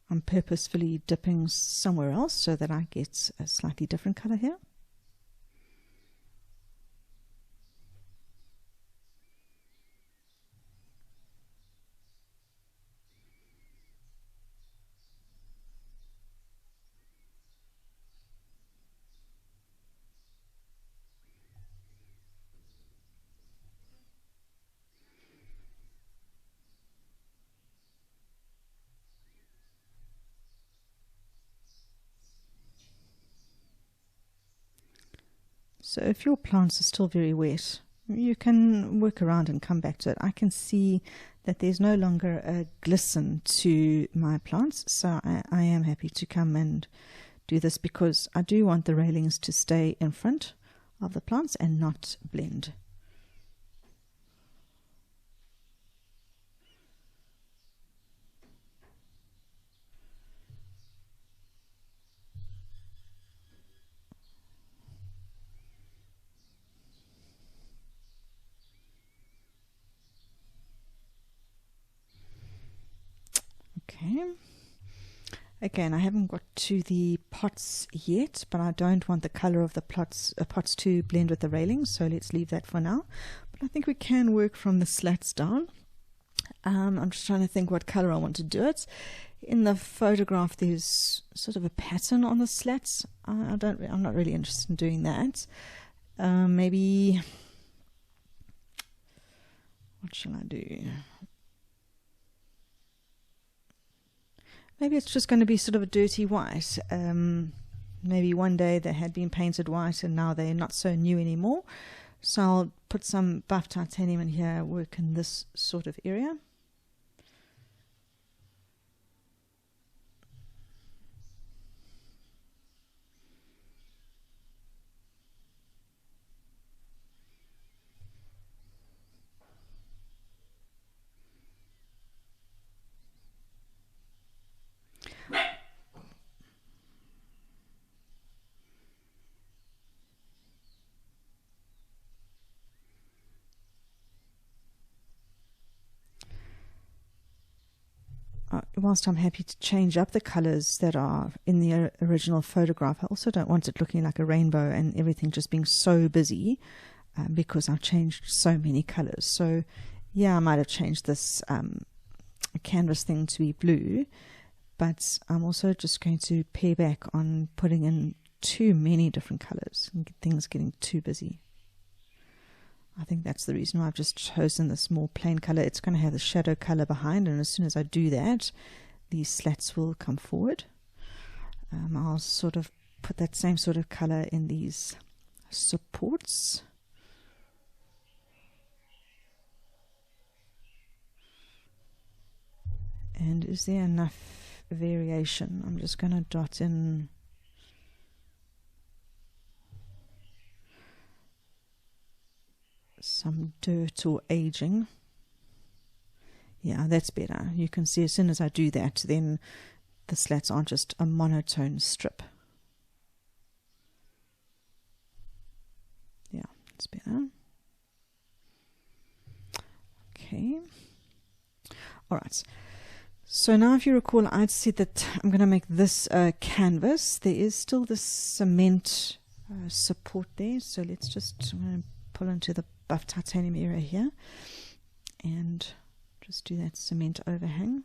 I'm purposefully dipping somewhere else so that I get a slightly different color here. So if your plants are still very wet, you can work around and come back to it. I can see that there's no longer a glisten to my plants, so I am happy to come and do this because I do want the railings to stay in front of the plants and not blend. Okay. Again, I haven't got to the pots yet, but I don't want the color of the pots to blend with the railings, so let's leave that for now. But I think we can work from the slats down. I'm just trying to think what color I want to do it. In the photograph, there's sort of a pattern on the slats. I'm not really interested in doing that. Maybe, what shall I do? Maybe it's just going to be sort of a dirty white. Maybe one day they had been painted white and now they're not so new anymore. So I'll put some buff titanium in here, work in this sort of area. Whilst I'm happy to change up the colors that are in the original photograph, I also don't want it looking like a rainbow and everything just being so busy because I've changed so many colors. So yeah, I might have changed this canvas thing to be blue, but I'm also just going to pare back on putting in too many different colors and things getting too busy. I think that's the reason why I've just chosen this more plain color. It's going to have the shadow color behind, and as soon as I do that, these slats will come forward. I'll sort of put that same sort of color in these supports. And is there enough variation? I'm just going to dot in some dirt or aging. Yeah, that's better. You can see as soon as I do that, then the slats aren't just a monotone strip. Yeah, it's better. Okay. All right. So now, if you recall, I'd said that I'm going to make this canvas. There is still this cement support there. So let's just pull into the buff titanium area here and just do that cement overhang.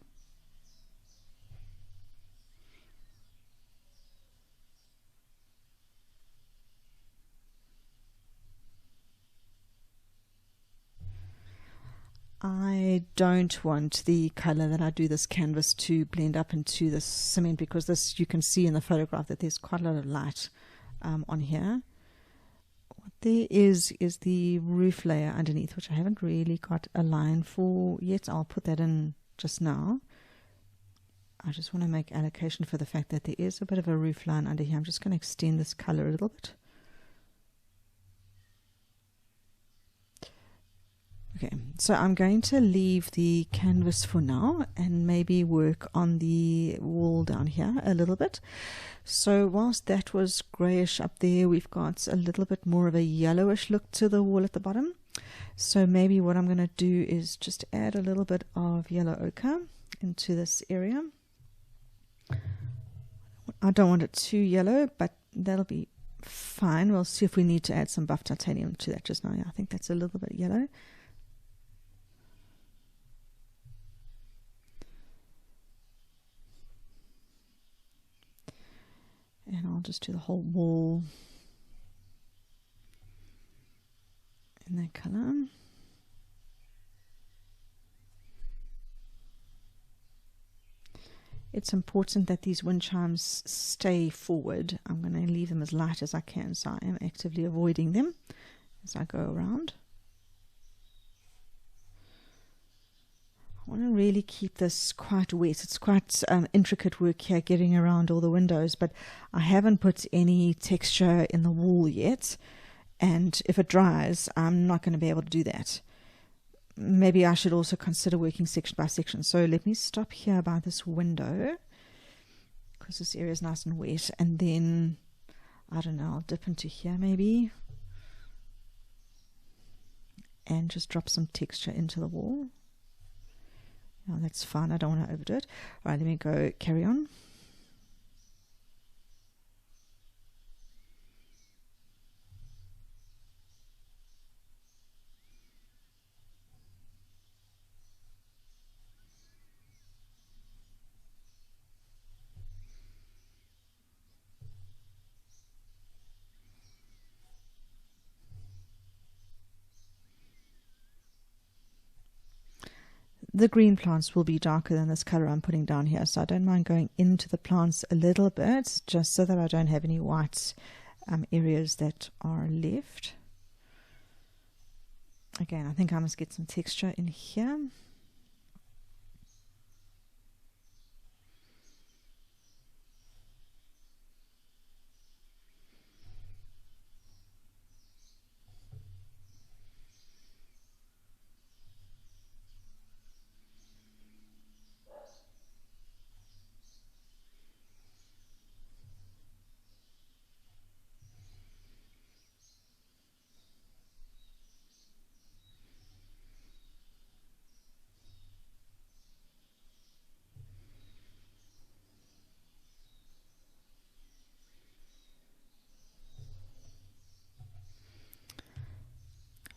I don't want the color that I do this canvas to blend up into this cement, because this, you can see in the photograph that there's quite a lot of light on here. What there is the roof layer underneath, which I haven't really got a line for yet. I'll put that in just now. I just want to make allocation for the fact that there is a bit of a roof line under here. I'm just going to extend this color a little bit. Okay, so I'm going to leave the canvas for now and maybe work on the wall down here a little bit. So whilst that was grayish up there, we've got a little bit more of a yellowish look to the wall at the bottom. So maybe what I'm going to do is just add a little bit of yellow ochre into this area. I don't want it too yellow, but that'll be fine. We'll see if we need to add some buff titanium to that just now. Yeah, I think that's a little bit yellow. And I'll just do the whole wall in that color. It's important that these wind chimes stay forward. I'm going to leave them as light as I can, so I am actively avoiding them as I go around. I want to really keep this quite wet. It's quite intricate work here getting around all the windows, but I haven't put any texture in the wall yet, and if it dries I'm not going to be able to do that. Maybe I should also consider working section by section. So let me stop here by this window because this area is nice and wet, and then I don't know, I'll dip into here maybe and just drop some texture into the wall. Oh, that's fine. I don't want to overdo it. All right, let me go carry on. The green plants will be darker than this color I'm putting down here, so I don't mind going into the plants a little bit just so that I don't have any white areas that are left. Again, I think I must get some texture in here.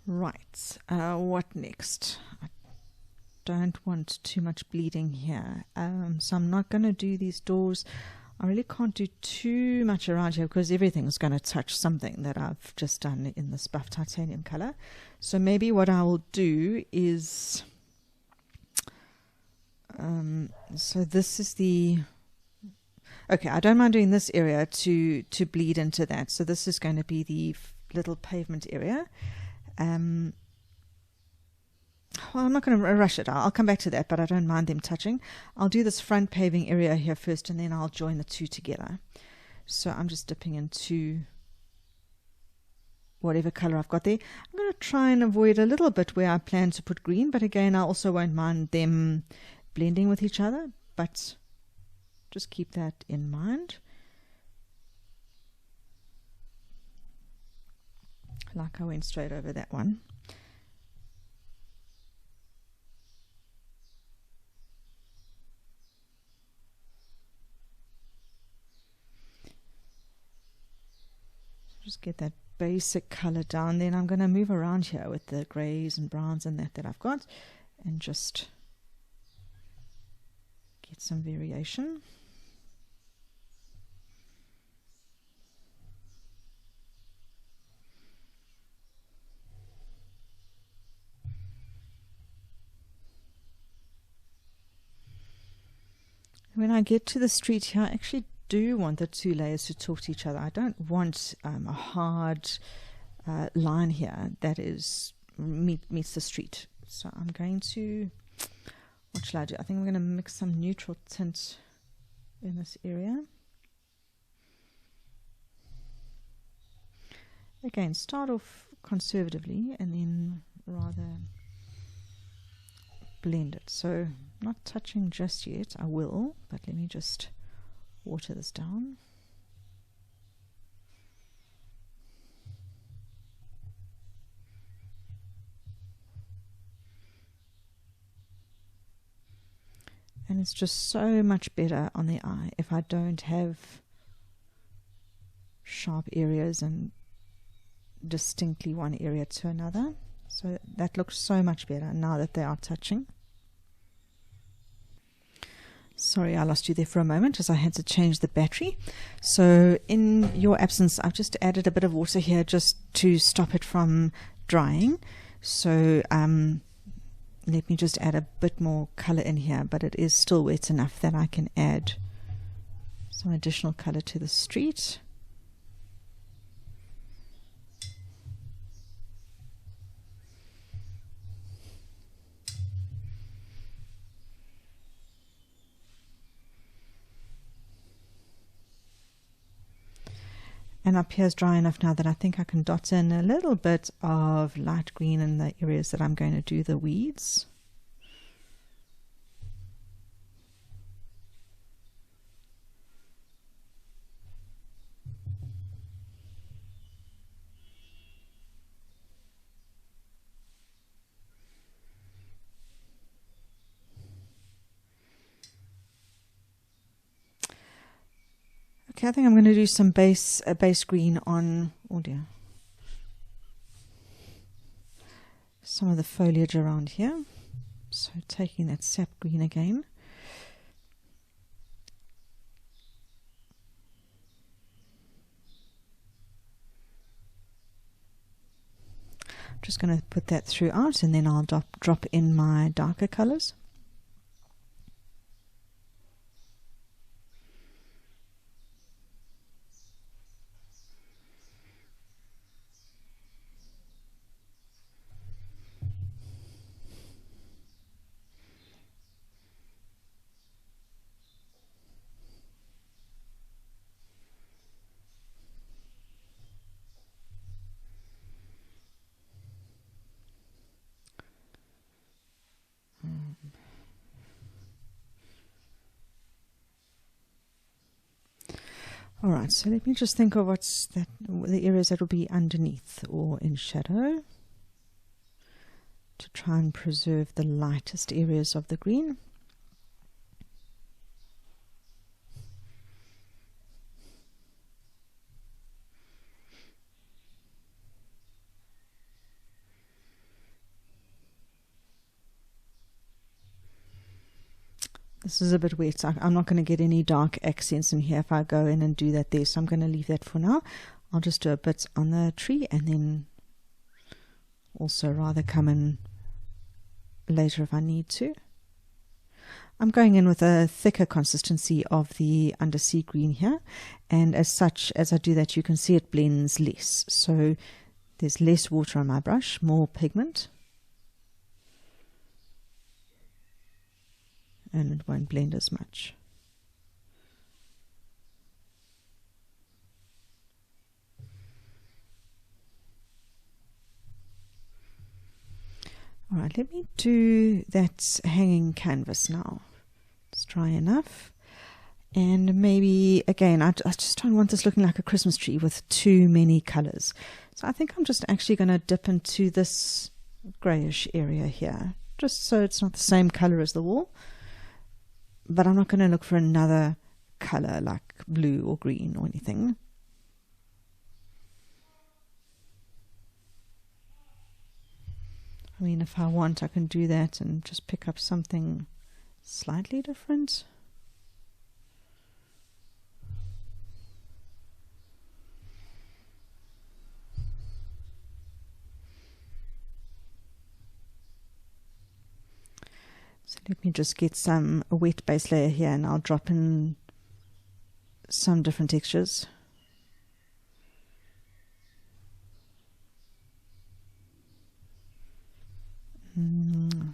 Right, what next? I don't want too much bleeding here, so I'm not going to do these doors. I really can't do too much around here because everything's going to touch something that I've just done in this buff titanium color. So maybe what I will do is, so this is the, okay, I don't mind doing this area to bleed into that. So this is going to be the little pavement area. Well, I'm not going to rush it. I'll come back to that, but I don't mind them touching. I'll do this front paving area here first, and then I'll join the two together. So I'm just dipping into whatever color I've got there. I'm going to try and avoid a little bit where I plan to put green, but again, I also won't mind them blending with each other, but just keep that in mind. Like I went straight over that one. Just get that basic color down. Then I'm going to move around here with the grays and browns and that I've got, and just get some variation. When I get to the street here, I actually do want the two layers to talk to each other. I don't want a hard line here that is meets the street. So I'm going to, what shall I do? I think I'm going to mix some neutral tint in this area. Again, start off conservatively and then rather blend it. So not touching just yet. I will, but let me just water this down. And it's just so much better on the eye if I don't have sharp areas and distinctly one area to another. So that looks so much better now that they are touching. Sorry, I lost you there for a moment as I had to change the battery. So in your absence, I've just added a bit of water here just to stop it from drying. So let me just add a bit more color in here, but it is still wet enough that I can add some additional color to the street. And up here is dry enough now that I think I can dot in a little bit of light green in the areas that I'm going to do the weeds. Okay, I think I'm going to do some base green on, oh dear, some of the foliage around here. So taking that sap green again. Just going to put that throughout, and then I'll drop in my darker colors. All right, so let me just think of the areas that will be underneath or in shadow to try and preserve the lightest areas of the green. This is a bit wet. I'm not going to get any dark accents in here if I go in and do that there, so I'm going to leave that for now. I'll just do a bit on the tree and then also rather come in later if I need to. I'm going in with a thicker consistency of the undersea green here, and as such, as I do that, you can see it blends less. So there's less water on my brush, more pigment. And it won't blend as much. All right, let me do that hanging canvas now. It's dry enough. And maybe, again, I just don't want this looking like a Christmas tree with too many colors. So I think I'm just actually going to dip into this grayish area here, just so it's not the same color as the wall. But I'm not going to look for another color like blue or green or anything. I mean, if I want, I can do that and just pick up something slightly different. So let me just get a wet base layer here, and I'll drop in some different textures.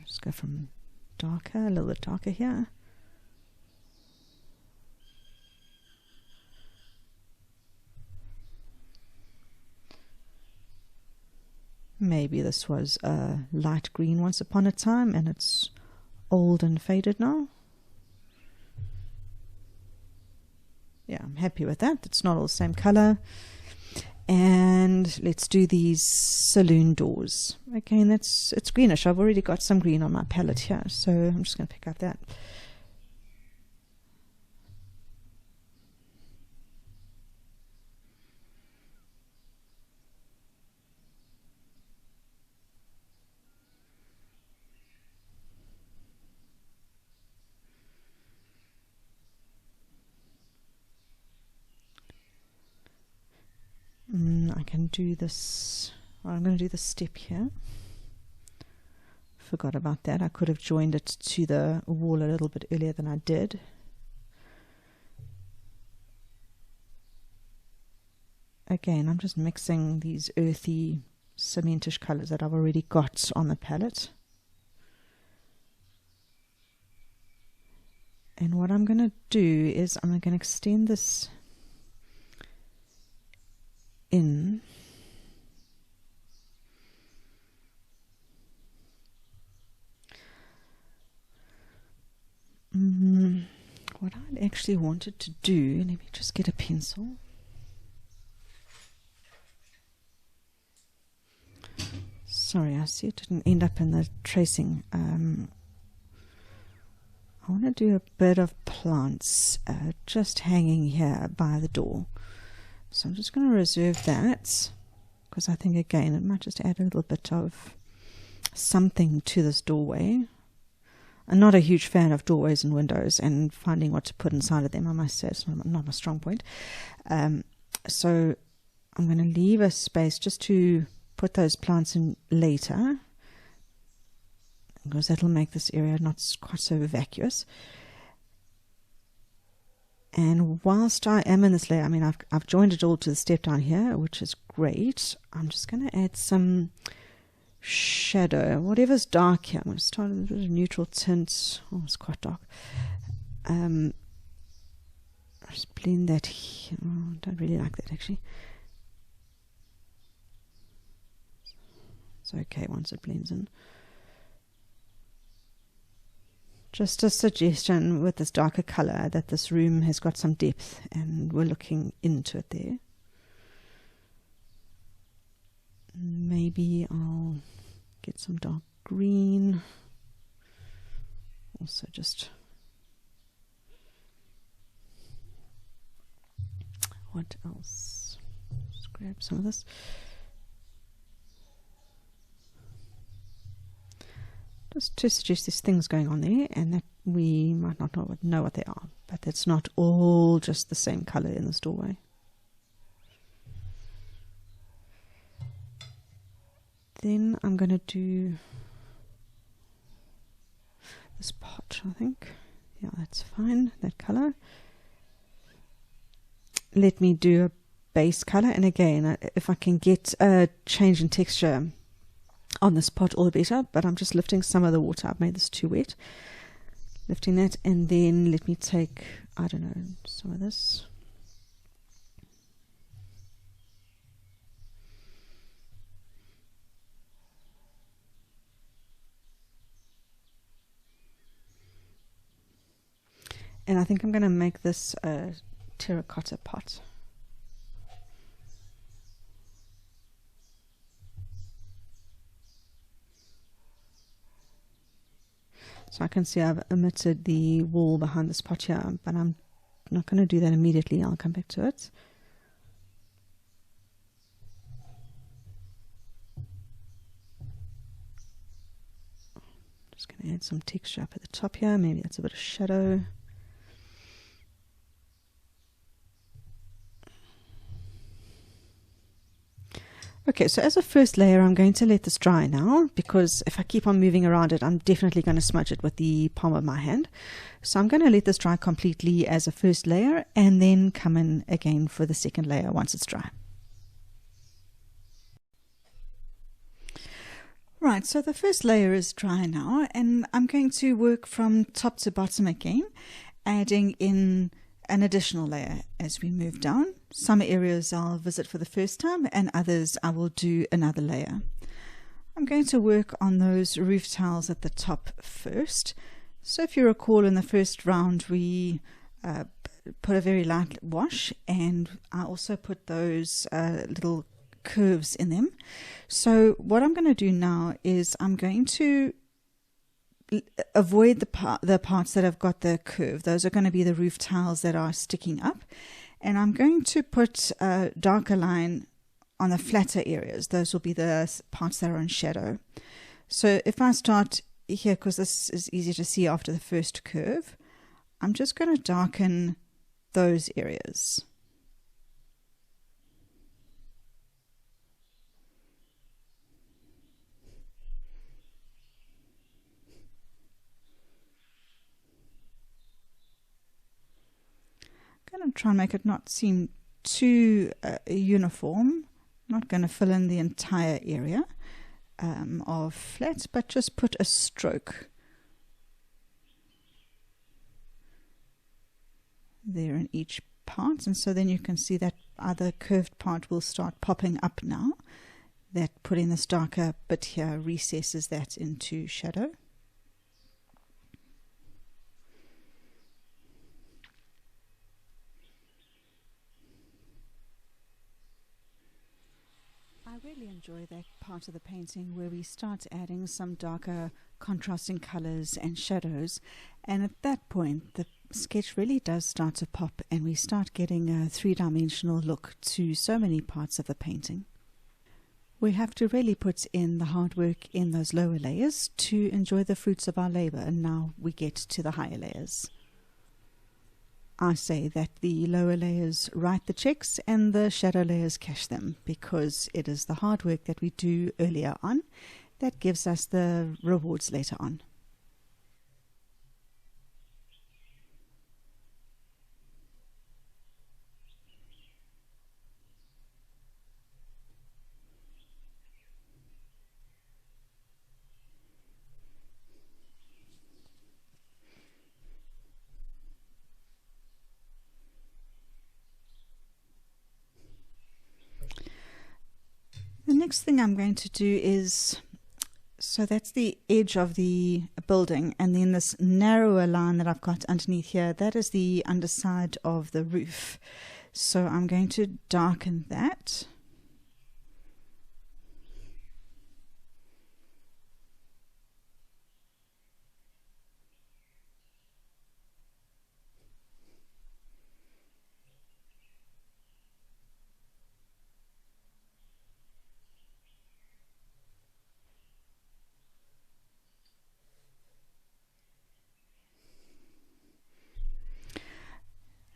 Just go from darker, a little bit darker here. Maybe this was a light green once upon a time, and it's old and faded now. Yeah, I'm happy with that. It's not all the same color. And let's do these saloon doors. Again, it's greenish. I've already got some green on my palette here, so I'm just going to pick up that. I can do this. I'm going to do the step here. Forgot about that. I could have joined it to the wall a little bit earlier than I did. Again, I'm just mixing these earthy cementish colors that I've already got on the palette. And what I'm going to do is I'm going to extend this in. What I actually wanted to do, let me just get a pencil. Sorry, I see it didn't end up in the tracing. I want to do a bit of plants just hanging here by the door. So I'm just going to reserve that, because I think, again, it might just add a little bit of something to this doorway. I'm not a huge fan of doorways and windows, and finding what to put inside of them, I must say, it's not my strong point. So I'm going to leave a space just to put those plants in later, because that'll make this area not quite so vacuous. And whilst I am in this layer, I mean, I've joined it all to the step down here, which is great. I'm just going to add some shadow, whatever's dark here. I'm going to start with a bit of neutral tint. Oh, it's quite dark. Just blend that here. Oh, I don't really like that, actually. It's okay once it blends in. Just a suggestion with this darker color that this room has got some depth, and we're looking into it there. Maybe I'll get some dark green. Also just, what else? Just grab some of this. Just to suggest there's things going on there, and that we might not know what they are, but it's not all just the same color in this doorway. Then I'm going to do this pot, I think. Yeah, that's fine, that color. Let me do a base color, and again, if I can get a change in texture on this pot, all the better, but I'm just lifting some of the water. I've made this too wet. Lifting that, and then let me take, I don't know, some of this. And I think I'm going to make this a terracotta pot. So I can see I've omitted the wall behind this pot here, but I'm not going to do that immediately. I'll come back to it. Just going to add some texture up at the top here. Maybe that's a bit of shadow. Okay, so as a first layer, I'm going to let this dry now, because if I keep on moving around it, I'm definitely going to smudge it with the palm of my hand. So I'm going to let this dry completely as a first layer, and then come in again for the second layer once it's dry. Right, so the first layer is dry now, and I'm going to work from top to bottom again, adding in an additional layer as we move down. Some areas I'll visit for the first time, and others I will do another layer. I'm going to work on those roof tiles at the top first. So if you recall, in the first round we put a very light wash, and I also put those little curves in them. So what I'm going to do now is I'm going to avoid the parts that have got the curve. Those are going to be the roof tiles that are sticking up, and I'm going to put a darker line on the flatter areas. Those will be the parts that are in shadow. So if I start here, because this is easy to see after the first curve, I'm just going to darken those areas. I'm going to try and make it not seem too uniform. I'm not going to fill in the entire area of flat, but just put a stroke there in each part, and so then you can see that other curved part will start popping up now. That putting this darker bit here recesses that into shadow. I really enjoy that part of the painting where we start adding some darker contrasting colors and shadows, and at that point the sketch really does start to pop and we start getting a three-dimensional look to so many parts of the painting. We have to really put in the hard work in those lower layers to enjoy the fruits of our labor, and now we get to the higher layers. I say that the lower layers write the checks and the shadow layers cash them, because it is the hard work that we do earlier on that gives us the rewards later on. The next thing I'm going to do is, so that's the edge of the building, and then this narrower line that I've got underneath here, that is the underside of the roof. So I'm going to darken that.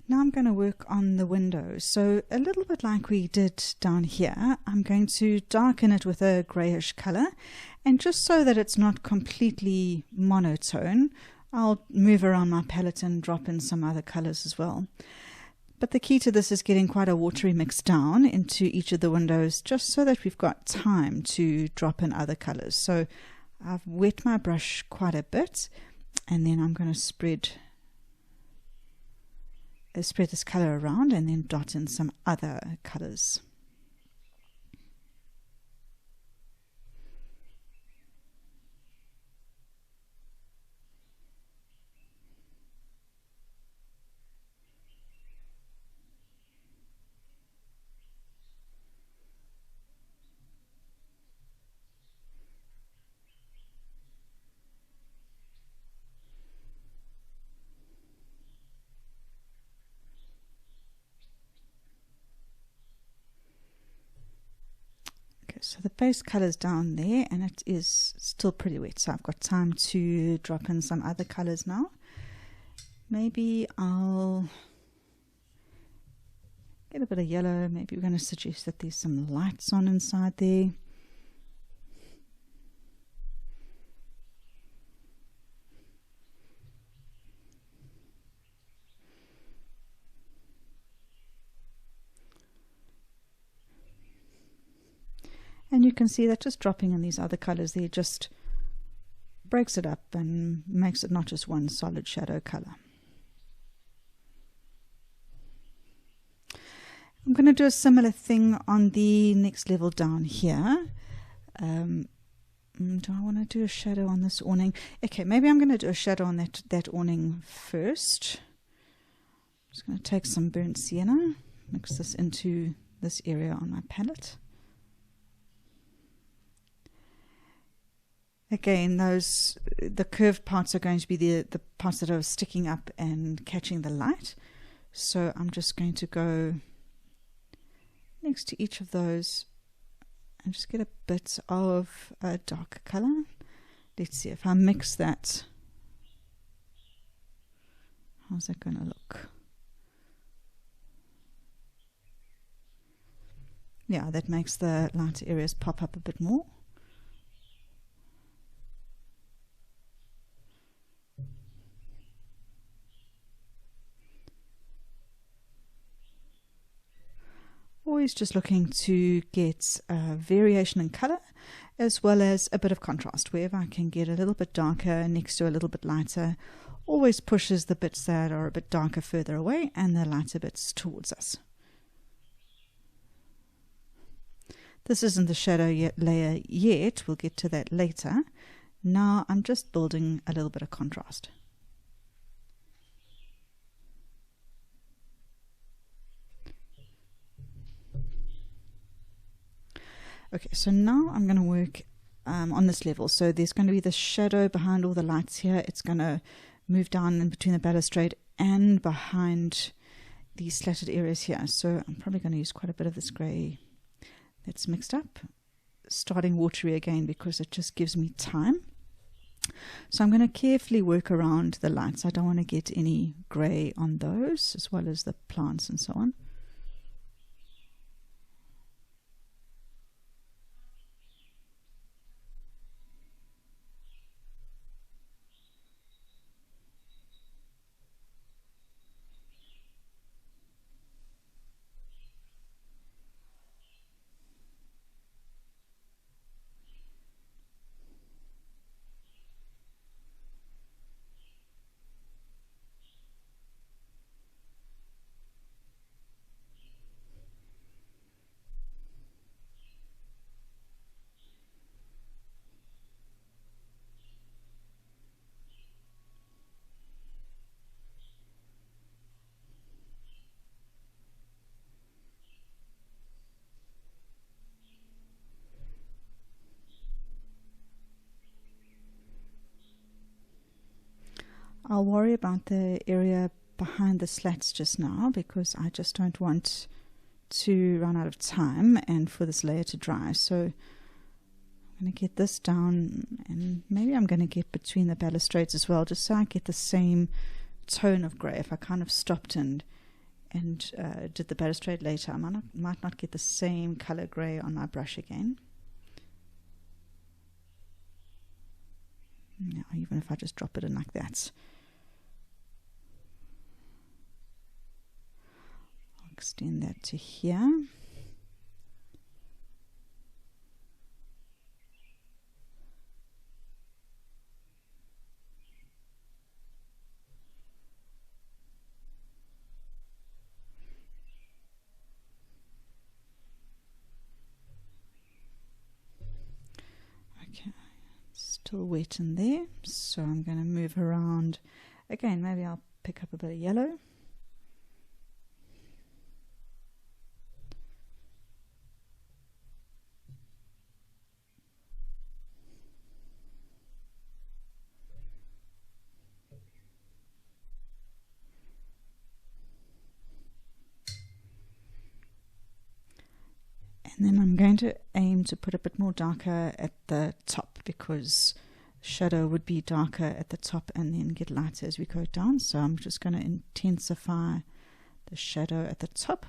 Now I'm going to work on the window. So a little bit like we did down here, I'm going to darken it with a grayish color, and just so that it's not completely monotone, I'll move around my palette and drop in some other colors as well. But the key to this is getting quite a watery mix down into each of the windows, just so that we've got time to drop in other colors. So I've wet my brush quite a bit, and then I'm going to spread this color around and then dot in some other colors. So the base color is down there and it is still pretty wet, so I've got time to drop in some other colors now. Maybe I'll get a bit of yellow. Maybe we're going to suggest that there's some lights on inside there. And you can see that just dropping in these other colors there just breaks it up and makes it not just one solid shadow color. I'm going to do a similar thing on the next level down here. Do I want to do a shadow on this awning? Okay, maybe I'm going to do a shadow on that awning first. I'm just going to take some burnt sienna, mix this into this area on my palette. Again, the curved parts are going to be the parts that are sticking up and catching the light. So I'm just going to go next to each of those and just get a bit of a darker color. Let's see if I mix that. How's that going to look? Yeah, that makes the lighter areas pop up a bit more. Always just looking to get variation in color as well as a bit of contrast. Wherever I can get a little bit darker next to a little bit lighter, always pushes the bits that are a bit darker further away and the lighter bits towards us. This isn't the shadow layer yet, we'll get to that later. Now I'm just building a little bit of contrast. Okay, so now I'm going to work on this level. So there's going to be the shadow behind all the lights here. It's going to move down in between the balustrade and behind these slatted areas here. So I'm probably going to use quite a bit of this grey that's mixed up. Starting watery again because it just gives me time. So I'm going to carefully work around the lights. I don't want to get any grey on those, as well as the plants and so on. I'll worry about the area behind the slats just now because I just don't want to run out of time and for this layer to dry. So I'm going to get this down, and maybe I'm going to get between the balustrades as well, just so I get the same tone of grey. If I kind of stopped and did the balustrade later, I might not get the same color grey on my brush again. Now, even if I just drop it in like that. I'll extend that to here. Okay. Still wet in there, so I'm going to move around again. Maybe I'll pick up a bit of yellow. And then I'm going to aim to put a bit more darker at the top, because shadow would be darker at the top and then get lighter as we go down. So I'm just going to intensify the shadow at the top.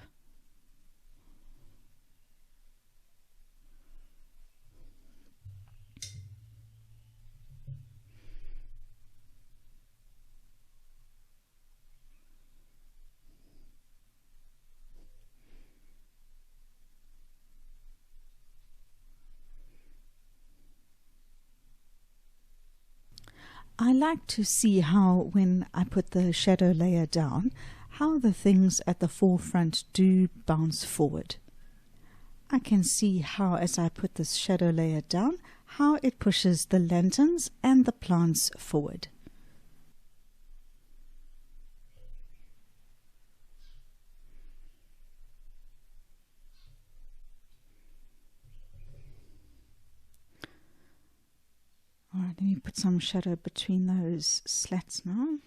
I like to see how, when I put the shadow layer down, how the things at the forefront do bounce forward. I can see how, as I put this shadow layer down, how it pushes the lanterns and the plants forward. Alright, let me put some shadow between those slats now.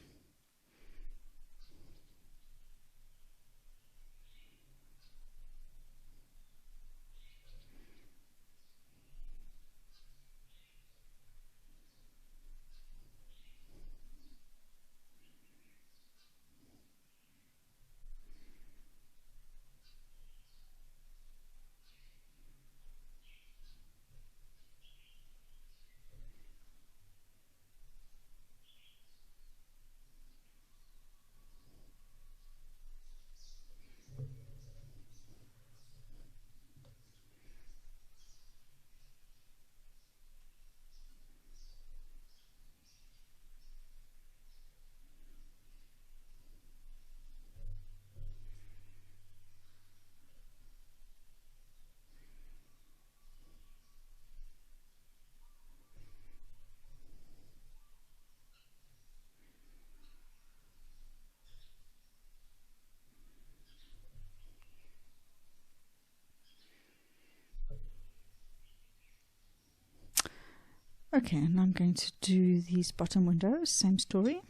Okay, and I'm going to do these bottom windows, same story.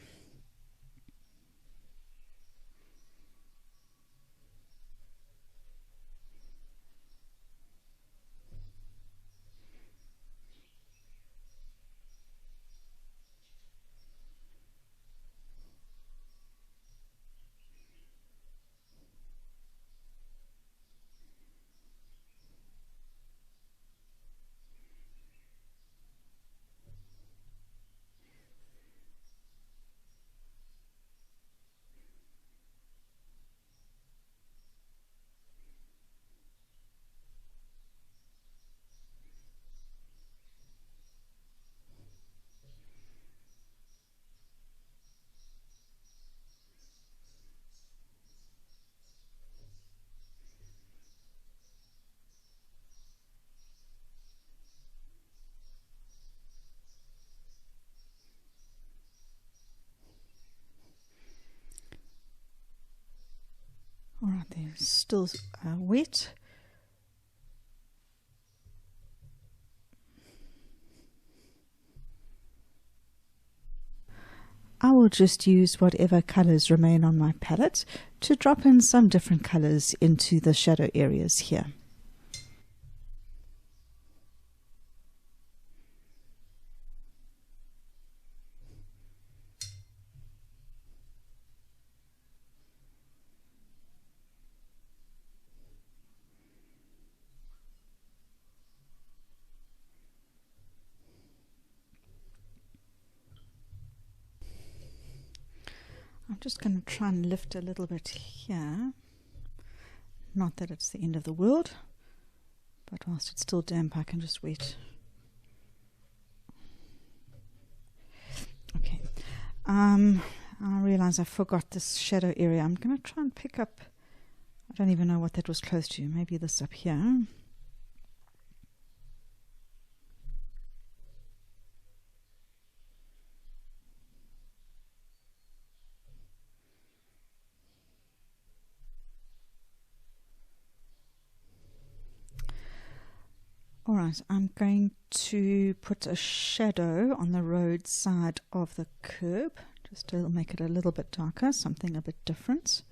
All right, they're still wet. I will just use whatever colors remain on my palette to drop in some different colors into the shadow areas here. I'm just going to try and lift a little bit here. Not that it's the end of the world, but whilst it's still damp, I can just wait. Okay. I realize I forgot this shadow area. I'm going to try and pick up, I don't even know what that was close to. Maybe this up here. Alright, I'm going to put a shadow on the road side of the curb, just to make it a little bit darker, something a bit different.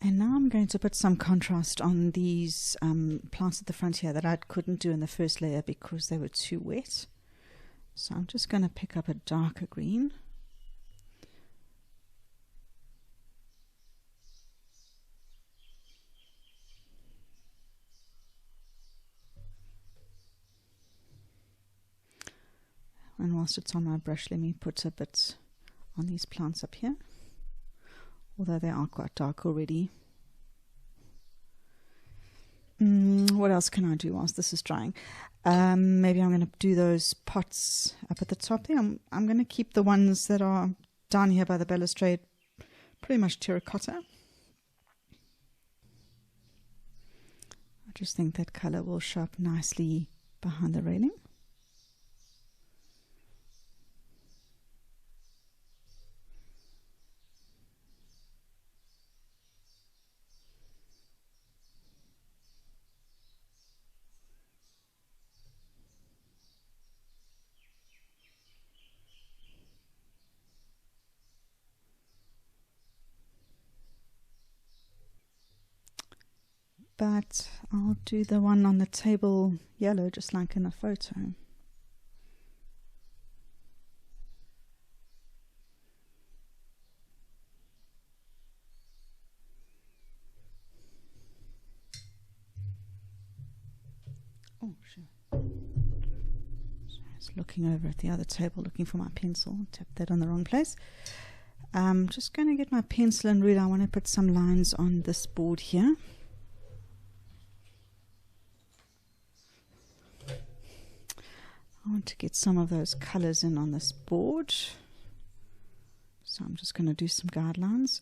And now I'm going to put some contrast on these plants at the front here that I couldn't do in the first layer because they were too wet. So I'm just going to pick up a darker green. And whilst it's on my brush, let me put a bit on these plants up here, although they are quite dark already. What else can I do whilst this is drying? Maybe I'm going to do those pots up at the top there. I'm going to keep the ones that are down here by the balustrade pretty much terracotta. I just think that colour will show up nicely behind the railing. But I'll do the one on the table yellow, just like in the photo. Oh, sure. So I was looking over at the other table, looking for my pencil. Tapped that on the wrong place. I'm just going to get my pencil and ruler. I want to put some lines on this board here. I want to get some of those colors in on this board. So I'm just going to do some guidelines.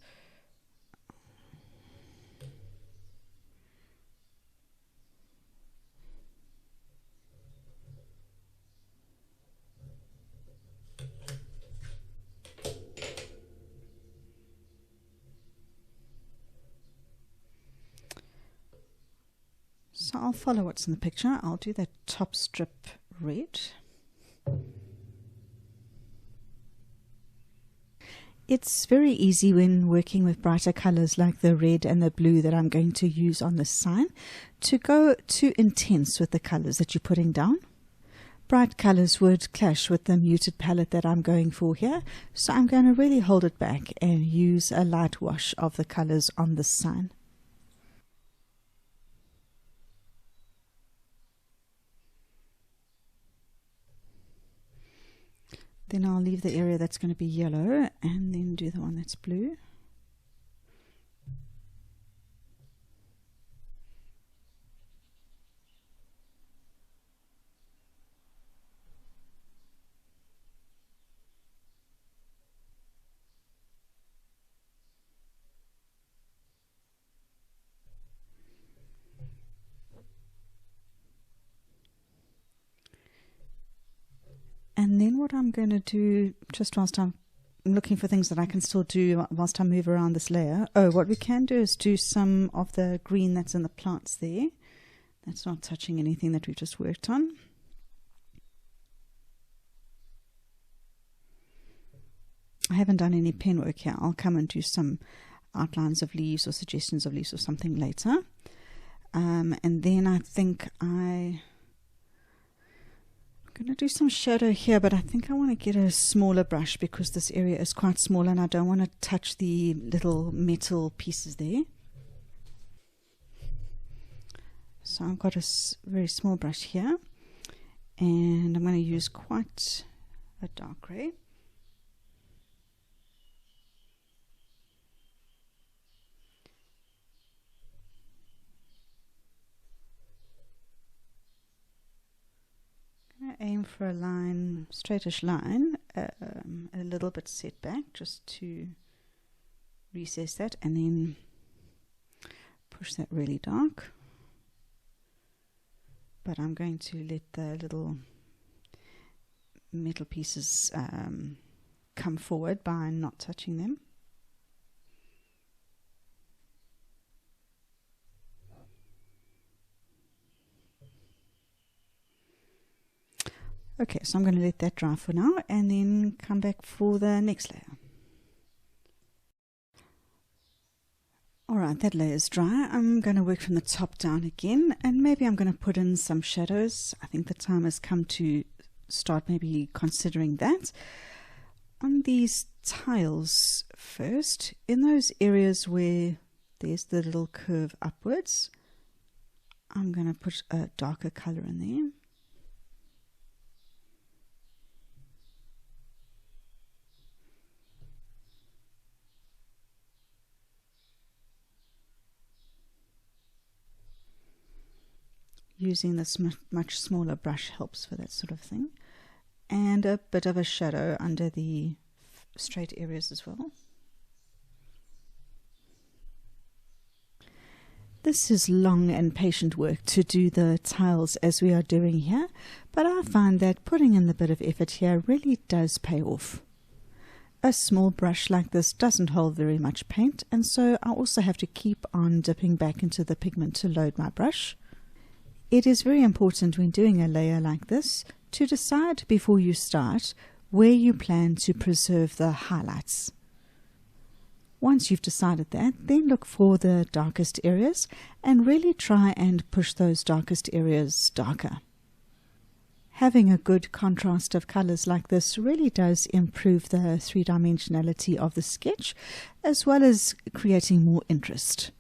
So I'll follow what's in the picture. I'll do that top strip red. It's very easy when working with brighter colors like the red and the blue that I'm going to use on this sign to go too intense with the colors that you're putting down. Bright colors would clash with the muted palette that I'm going for here, so I'm going to really hold it back and use a light wash of the colors on this sign. Then I'll leave the area that's going to be yellow and then do the one that's blue. And then what I'm going to do, just whilst I'm looking for things that I can still do whilst I move around this layer. Oh, what we can do is do some of the green that's in the plants there. That's not touching anything that we've just worked on. I haven't done any pen work here. I'll come and do some outlines of leaves or suggestions of leaves or something later. And then I think I'm going to do some shadow here, but I think I want to get a smaller brush because this area is quite small and I don't want to touch the little metal pieces there. So I've got a very small brush here and I'm going to use quite a dark grey. Aim for a line, straightish line, a little bit set back just to recess that, and then push that really dark. But I'm going to let the little metal pieces come forward by not touching them. Okay, so I'm going to let that dry for now and then come back for the next layer. Alright, that layer is dry. I'm going to work from the top down again and maybe I'm going to put in some shadows. I think the time has come to start maybe considering that. On these tiles first, in those areas where there's the little curve upwards, I'm going to put a darker color in there. Using this much smaller brush helps for that sort of thing. And a bit of a shadow under the straight areas as well. This is long and patient work to do the tiles as we are doing here, but I find that putting in the bit of effort here really does pay off. A small brush like this doesn't hold very much paint, and so I also have to keep on dipping back into the pigment to load my brush. It is very important when doing a layer like this to decide before you start where you plan to preserve the highlights. Once you've decided that, then look for the darkest areas and really try and push those darkest areas darker. Having a good contrast of colors like this really does improve the three-dimensionality of the sketch as well as creating more interest.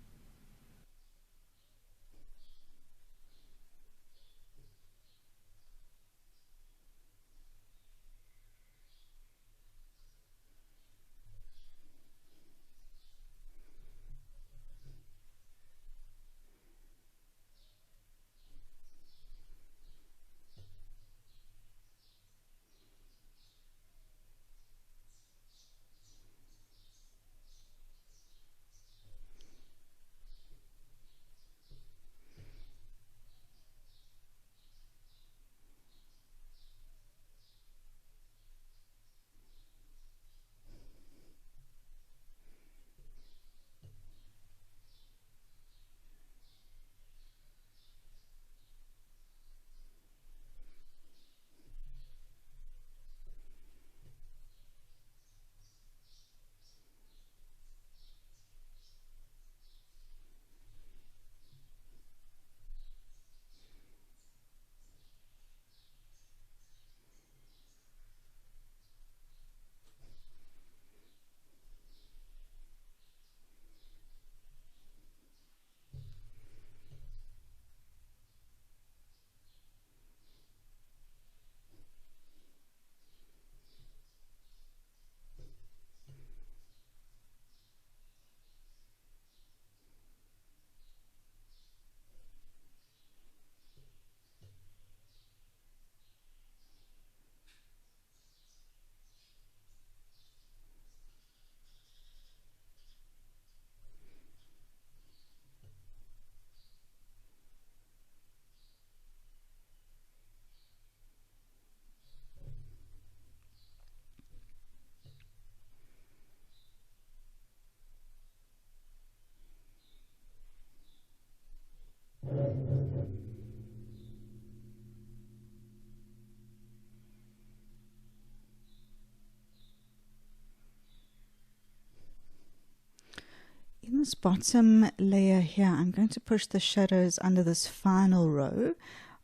this bottom layer here, I'm going to push the shadows under this final row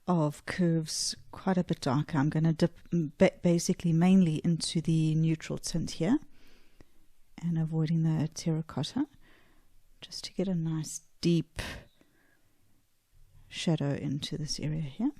of curves quite a bit darker. I'm going to dip basically mainly into the neutral tint here and avoiding the terracotta, just to get a nice deep shadow into this area here.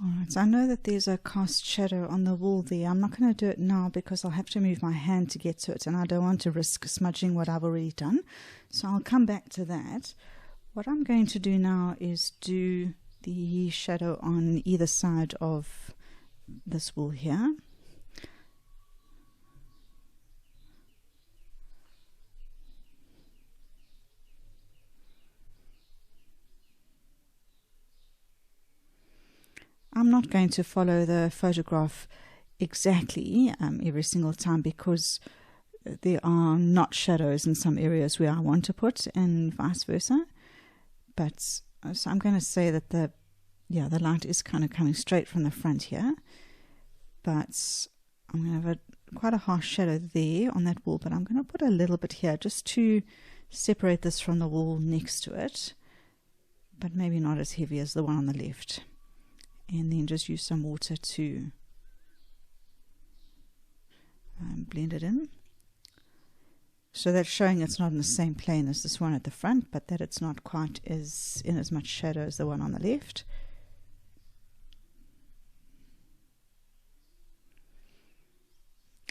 Alright, so I know that there's a cast shadow on the wall there. I'm not going to do it now because I'll have to move my hand to get to it, and I don't want to risk smudging what I've already done. So I'll come back to that. What I'm going to do now is do the shadow on either side of this wall here. I'm not going to follow the photograph exactly every single time, because there are not shadows in some areas where I want to put, and vice versa. But so I'm going to say that the light is kind of coming straight from the front here, but I'm going to have quite a harsh shadow there on that wall, but I'm going to put a little bit here just to separate this from the wall next to it, but maybe not as heavy as the one on the left. And then just use some water to blend it in. So that's showing it's not in the same plane as this one at the front, but that it's not quite in as much shadow as the one on the left.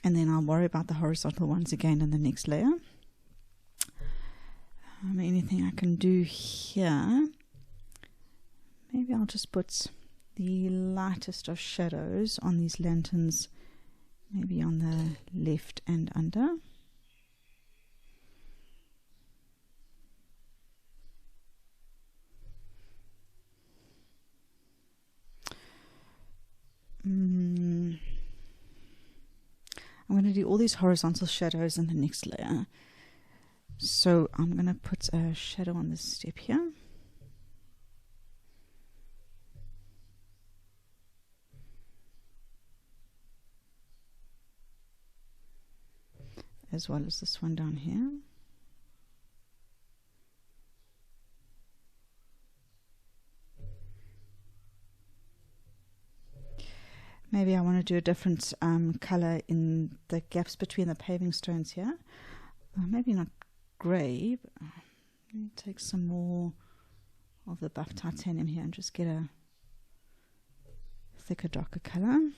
And then I'll worry about the horizontal ones again in the next layer. Anything I can do here, maybe I'll just put the lightest of shadows on these lanterns, maybe on the left and under. I'm going to do all these horizontal shadows in the next layer. So I'm going to put a shadow on this step here. As well as this one down here. Maybe I want to do a different color in the gaps between the paving stones here. Maybe not grey, but let me take some more of the buff titanium here and just get a thicker, darker color.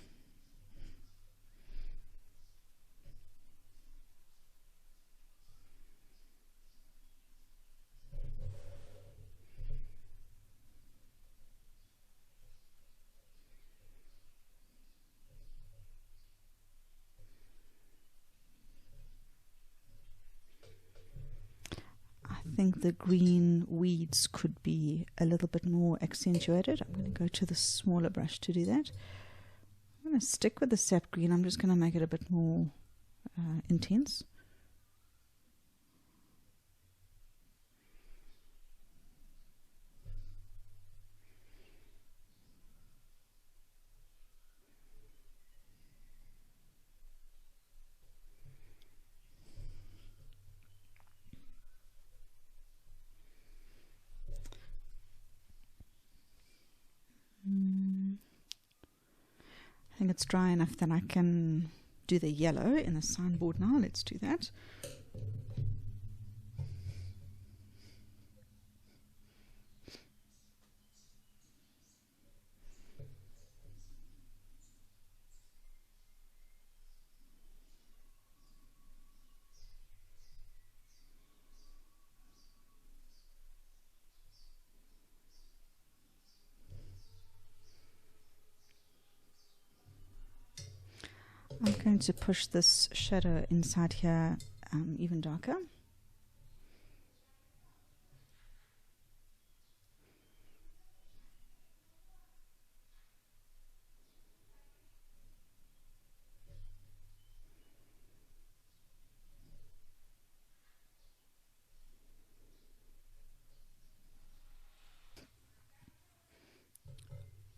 I think the green weeds could be a little bit more accentuated. I'm going to go to the smaller brush to do that. I'm going to stick with the sap green. I'm just going to make it a bit more intense. think it's dry enough that I can do the yellow in the signboard now. Let's do that. I'm going to push this shadow inside here even darker.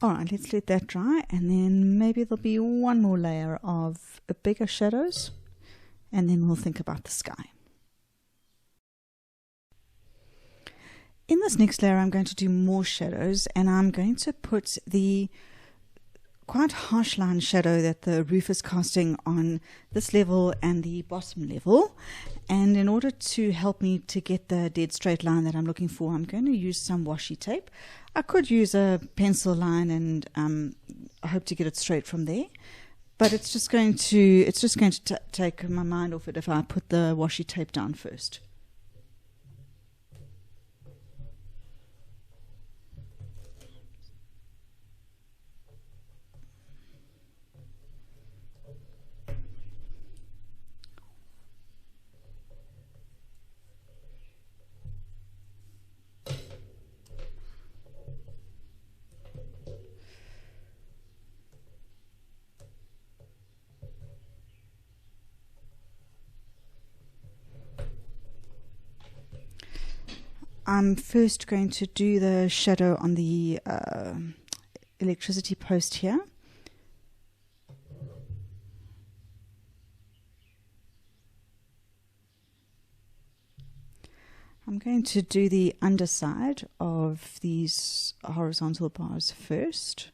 Alright, let's let that dry, and then maybe there'll be one more layer of bigger shadows, and then we'll think about the sky. In this next layer I'm going to do more shadows, and I'm going to put the quite harsh line shadow that the roof is casting on this level and the bottom level. And in order to help me to get the dead straight line that I'm looking for, I'm going to use some washi tape. I could use a pencil line and I hope to get it straight from there, but it's just going to take my mind off it if I put the washi tape down first. I'm first going to do the shadow on the electricity post here. I'm going to do the underside of these horizontal bars first.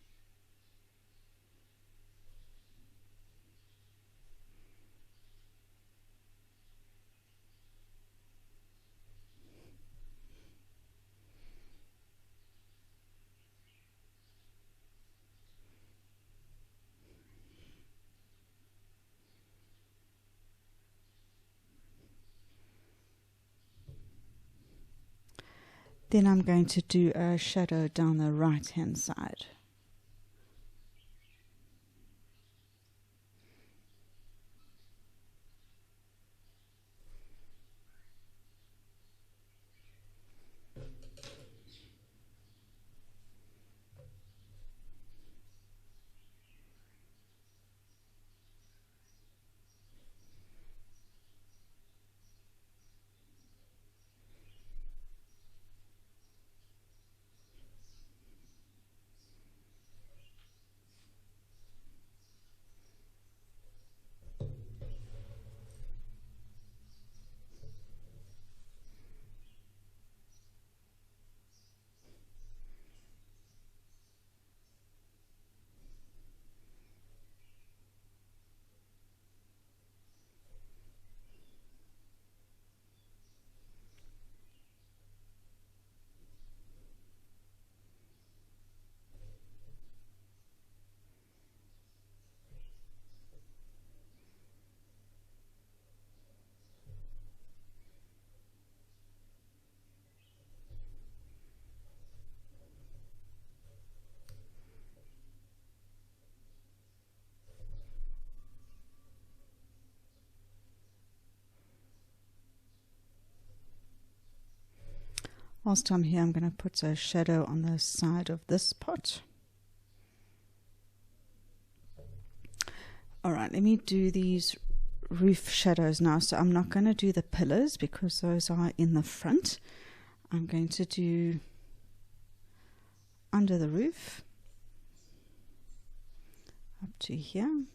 Then I'm going to do a shadow down the right hand side. Whilst I'm here, I'm going to put a shadow on the side of this pot. Alright, let me do these roof shadows now. So I'm not going to do the pillars because those are in the front. I'm going to do under the roof up to here,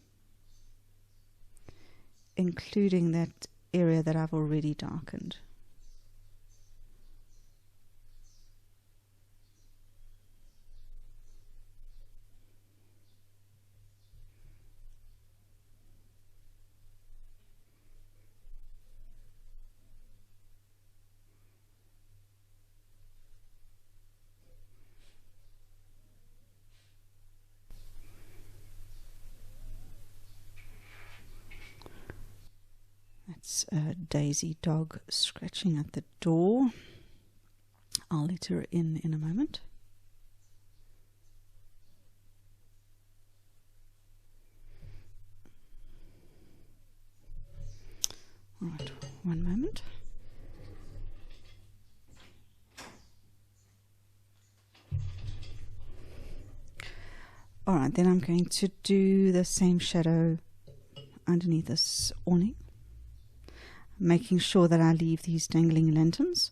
including that area that I've already darkened. There's a Daisy dog scratching at the door. I'll let her in a moment. All right, one moment. All right, then I'm going to do the same shadow underneath this awning, making sure that I leave these dangling lanterns.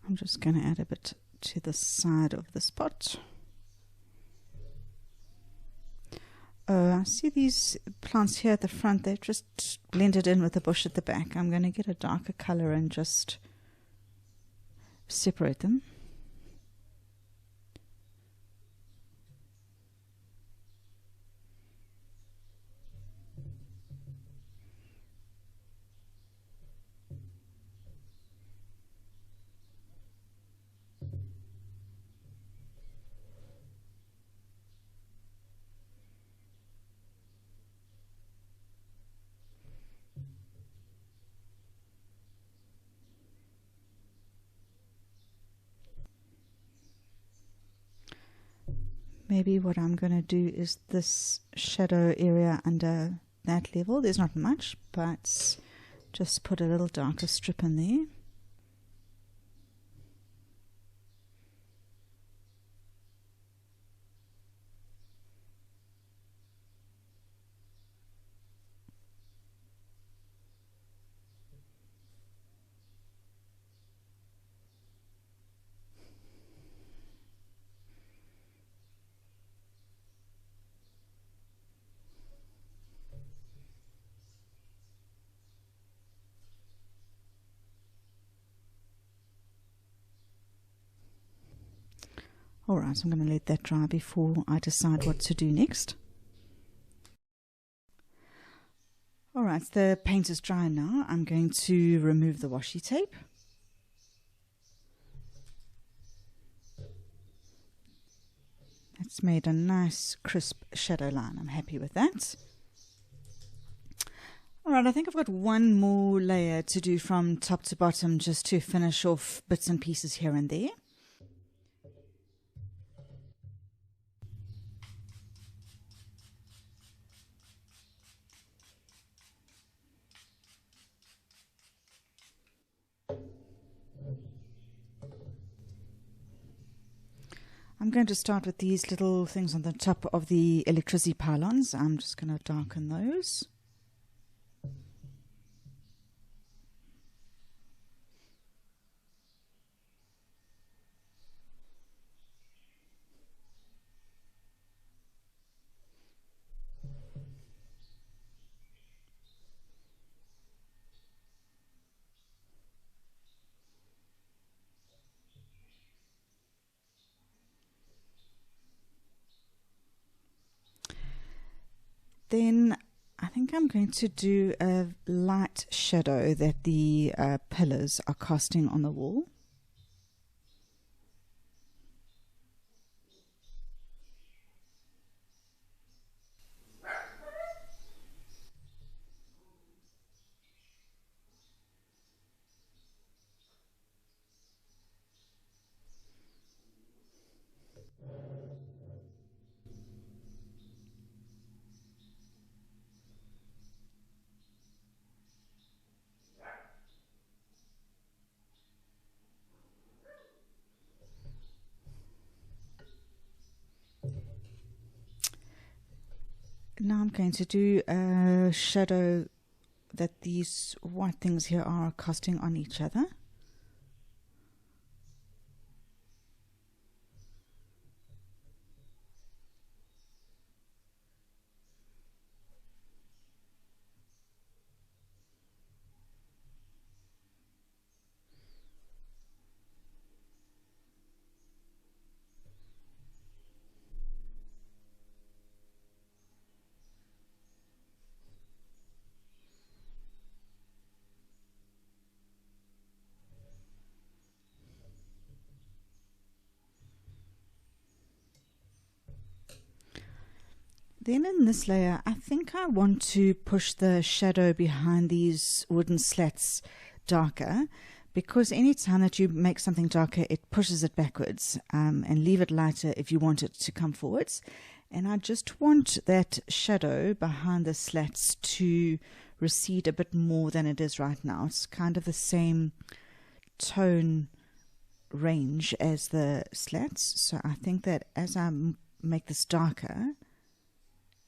I'm just going to add a bit to the side of this pot. Oh, I see these plants here at the front. They've just blended in with the bush at the back. I'm going to get a darker color and just separate them. Maybe what I'm going to do is this shadow area under that level. There's not much, but just put a little darker strip in there. Alright, so I'm going to let that dry before I decide what to do next. Alright, the paint is dry now. I'm going to remove the washi tape. It's made a nice crisp shadow line. I'm happy with that. Alright, I think I've got one more layer to do from top to bottom just to finish off bits and pieces here and there. I'm going to start with these little things on the top of the electricity pylons. I'm just going to darken those. Then I think I'm going to do a light shadow that the pillars are casting on the wall. Now I'm going to do a shadow that these white things here are casting on each other. Then in this layer, I think I want to push the shadow behind these wooden slats darker, because any time that you make something darker, it pushes it backwards, and leave it lighter if you want it to come forwards. And I just want that shadow behind the slats to recede a bit more than it is right now. It's kind of the same tone range as the slats. So I think that as I make this darker,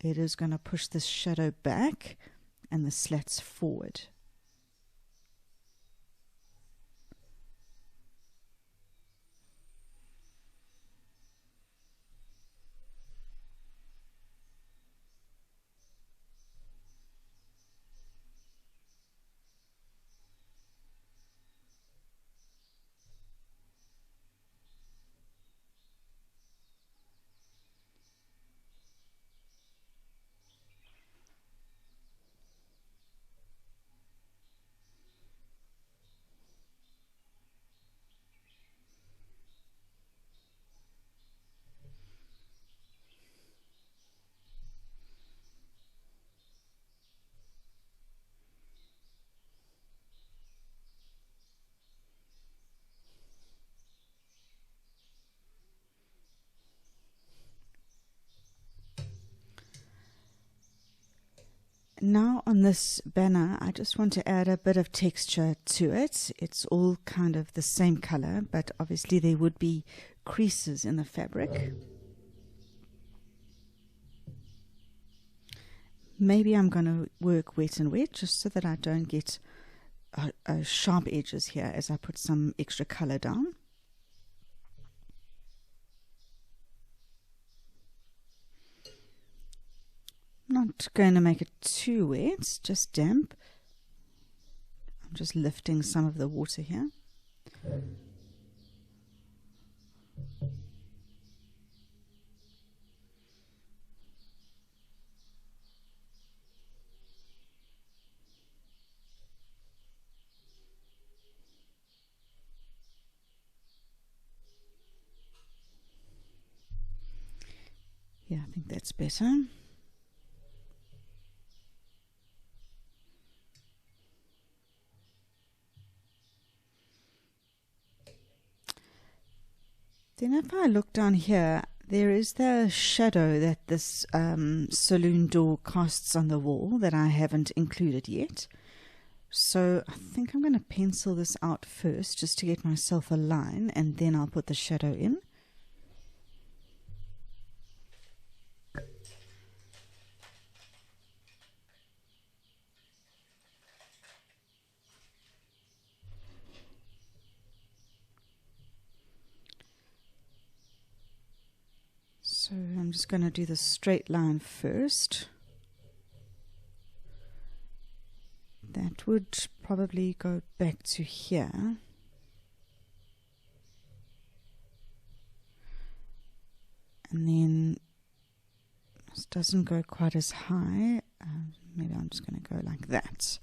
it is going to push this shadow back and the slats forward. Now on this banner, I just want to add a bit of texture to it. It's all kind of the same color, but obviously there would be creases in the fabric. Maybe I'm going to work wet and wet just so that I don't get sharp edges here as I put some extra color down. Not going to make it too wet, just damp. I'm just lifting some of the water here. Yeah, I think that's better. Then if I look down here, there is the shadow that this saloon door casts on the wall that I haven't included yet. So I think I'm going to pencil this out first just to get myself a line, and then I'll put the shadow in. So I'm just going to do the straight line first. That would probably go back to here. And then this doesn't go quite as high. Maybe I'm just going to go like that.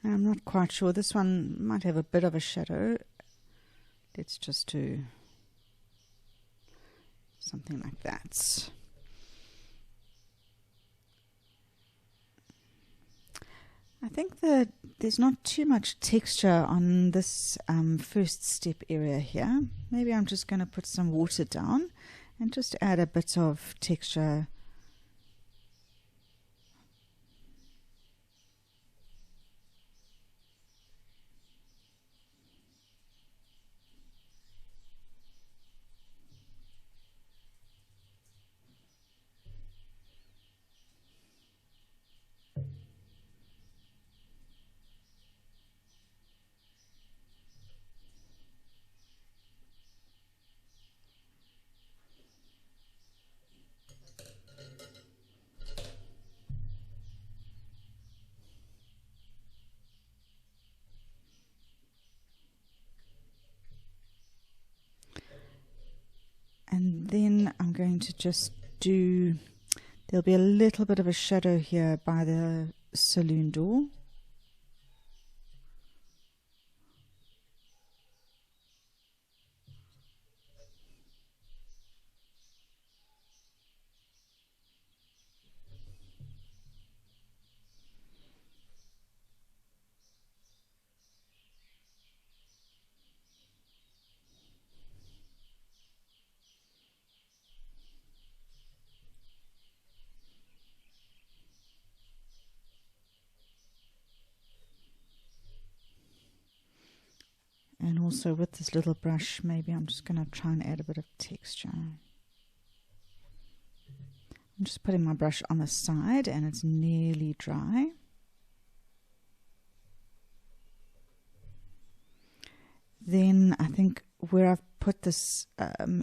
I'm not quite sure. This one might have a bit of a shadow. let's just do something like that. I think that there's not too much texture on this first step area here. Maybe I'm just going to put some water down and just add a bit of texture. And then I'm going to just do, there'll be a little bit of a shadow here by the saloon door. And also with this little brush, maybe I'm just going to try and add a bit of texture. I'm just putting my brush on the side and it's nearly dry. Then I think where I've put this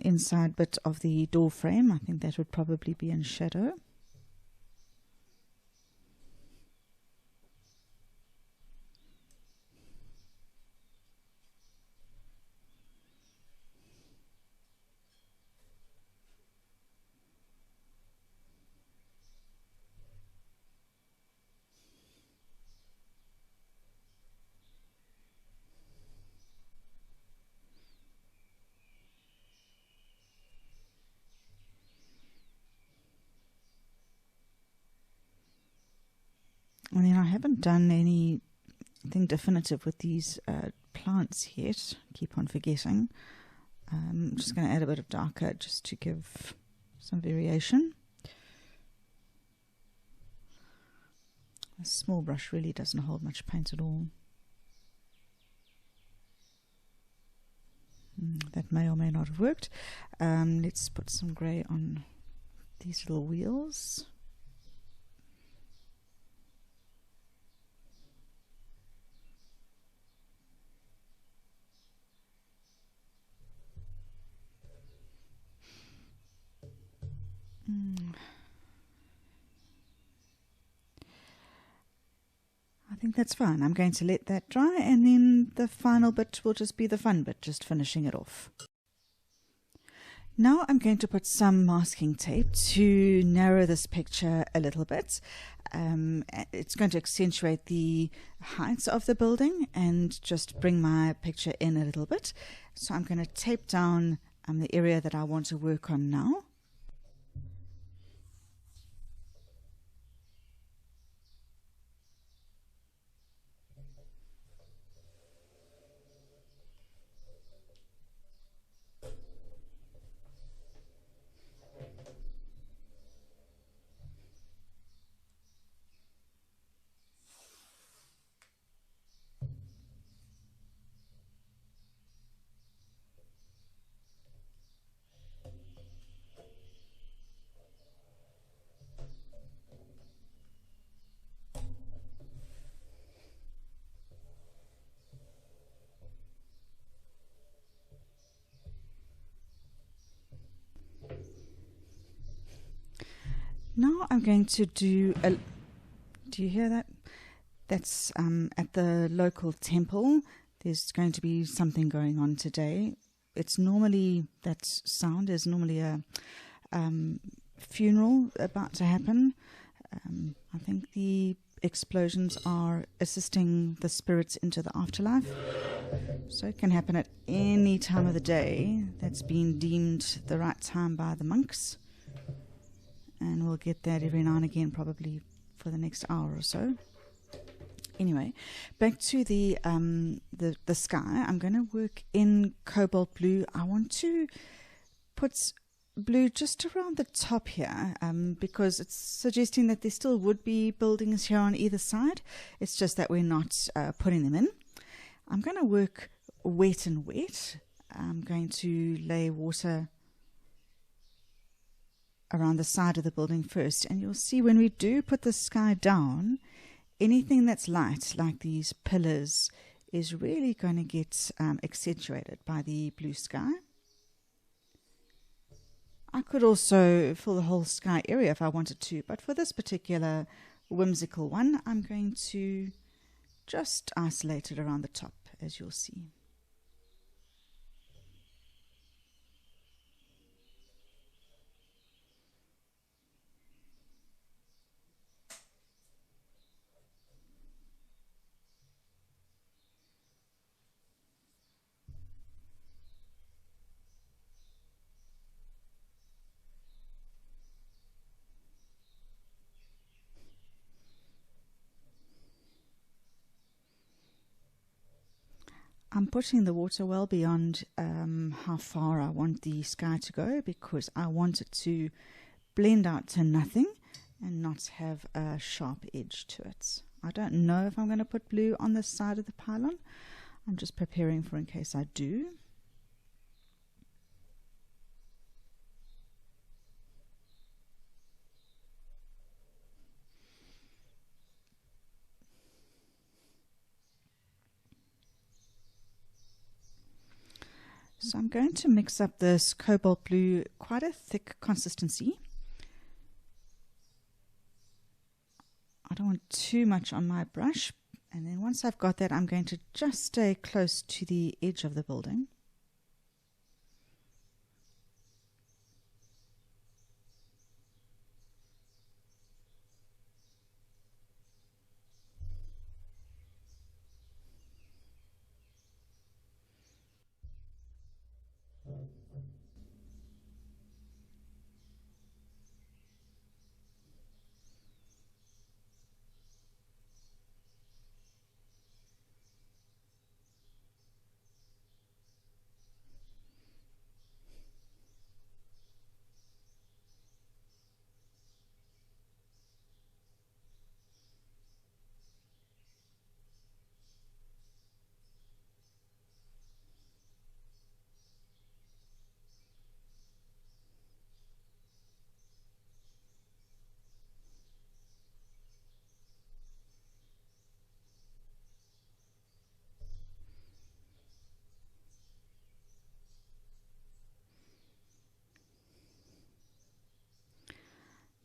inside bit of the door frame, I think that would probably be in shadow. And then I haven't done anything definitive with these plants yet. Keep on forgetting. I'm just going to add a bit of darker just to give some variation. A small brush really doesn't hold much paint at all. That may or may not have worked. Let's put some grey on these little wheels. I think that's fine. I'm going to let that dry, and then the final bit will just be the fun bit, just finishing it off. Now I'm going to put some masking tape to narrow this picture a little bit. It's going to accentuate the heights of the building and just bring my picture in a little bit. So I'm going to tape down the area that I want to work on now. Now I'm going to do a, do you hear that? That's at the local temple. There's going to be something going on today. It's normally, that sound is normally a funeral about to happen. I think the explosions are assisting the spirits into the afterlife. So it can happen at any time of the day that's been deemed the right time by the monks. And we'll get that every now and again, probably for the next hour or so. Anyway, back to the sky. I'm going to work in cobalt blue. I want to put blue just around the top here, because it's suggesting that there still would be buildings here on either side. It's just that we're not putting them in. I'm going to work wet and wet. I'm going to lay water around the side of the building first, and you'll see when we do put the sky down, anything that's light, like these pillars, is really going to get accentuated by the blue sky. I could also fill the whole sky area if I wanted to, but for this particular whimsical one, I'm going to just isolate it around the top, as you'll see. I'm pushing the water well beyond how far I want the sky to go, because I want it to blend out to nothing and not have a sharp edge to it. I don't know if I'm going to put blue on this side of the pylon. I'm just preparing for in case I do. So I'm going to mix up this cobalt blue, quite a thick consistency. I don't want too much on my brush. And then once I've got that, I'm going to just stay close to the edge of the building.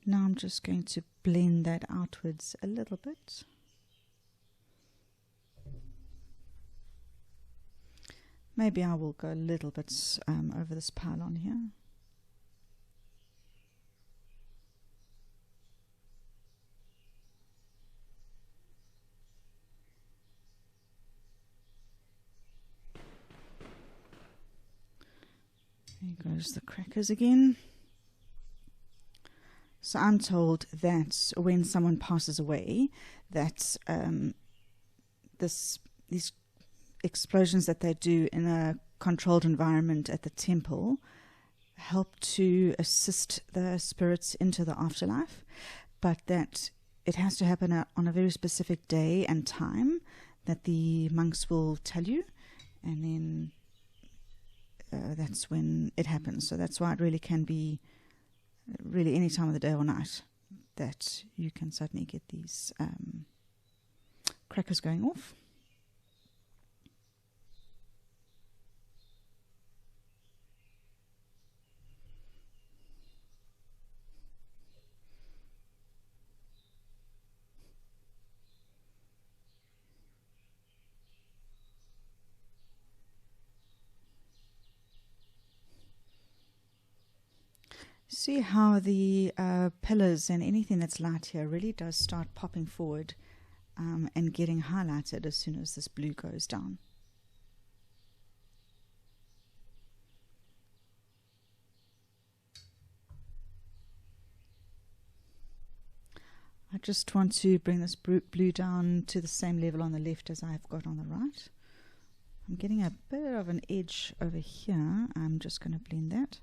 Now I'm just going to blend that outwards a little bit. Maybe I will go a little bit over this pylon here. There goes the crackers again. So I'm told that when someone passes away, that these explosions that they do in a controlled environment at the temple help to assist the spirits into the afterlife, but that it has to happen on a very specific day and time that the monks will tell you, and then that's when it happens. So that's why it really can be really any time of the day or night that you can suddenly get these crackers going off. See how the pillars and anything that's light here really does start popping forward and getting highlighted as soon as this blue goes down. I just want to bring this blue down to the same level on the left as I've got on the right. I'm getting a bit of an edge over here. I'm just going to blend that.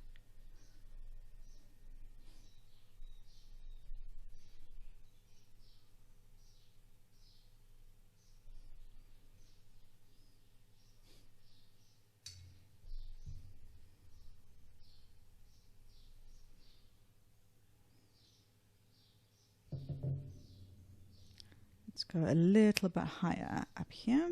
Let's go a little bit higher up here.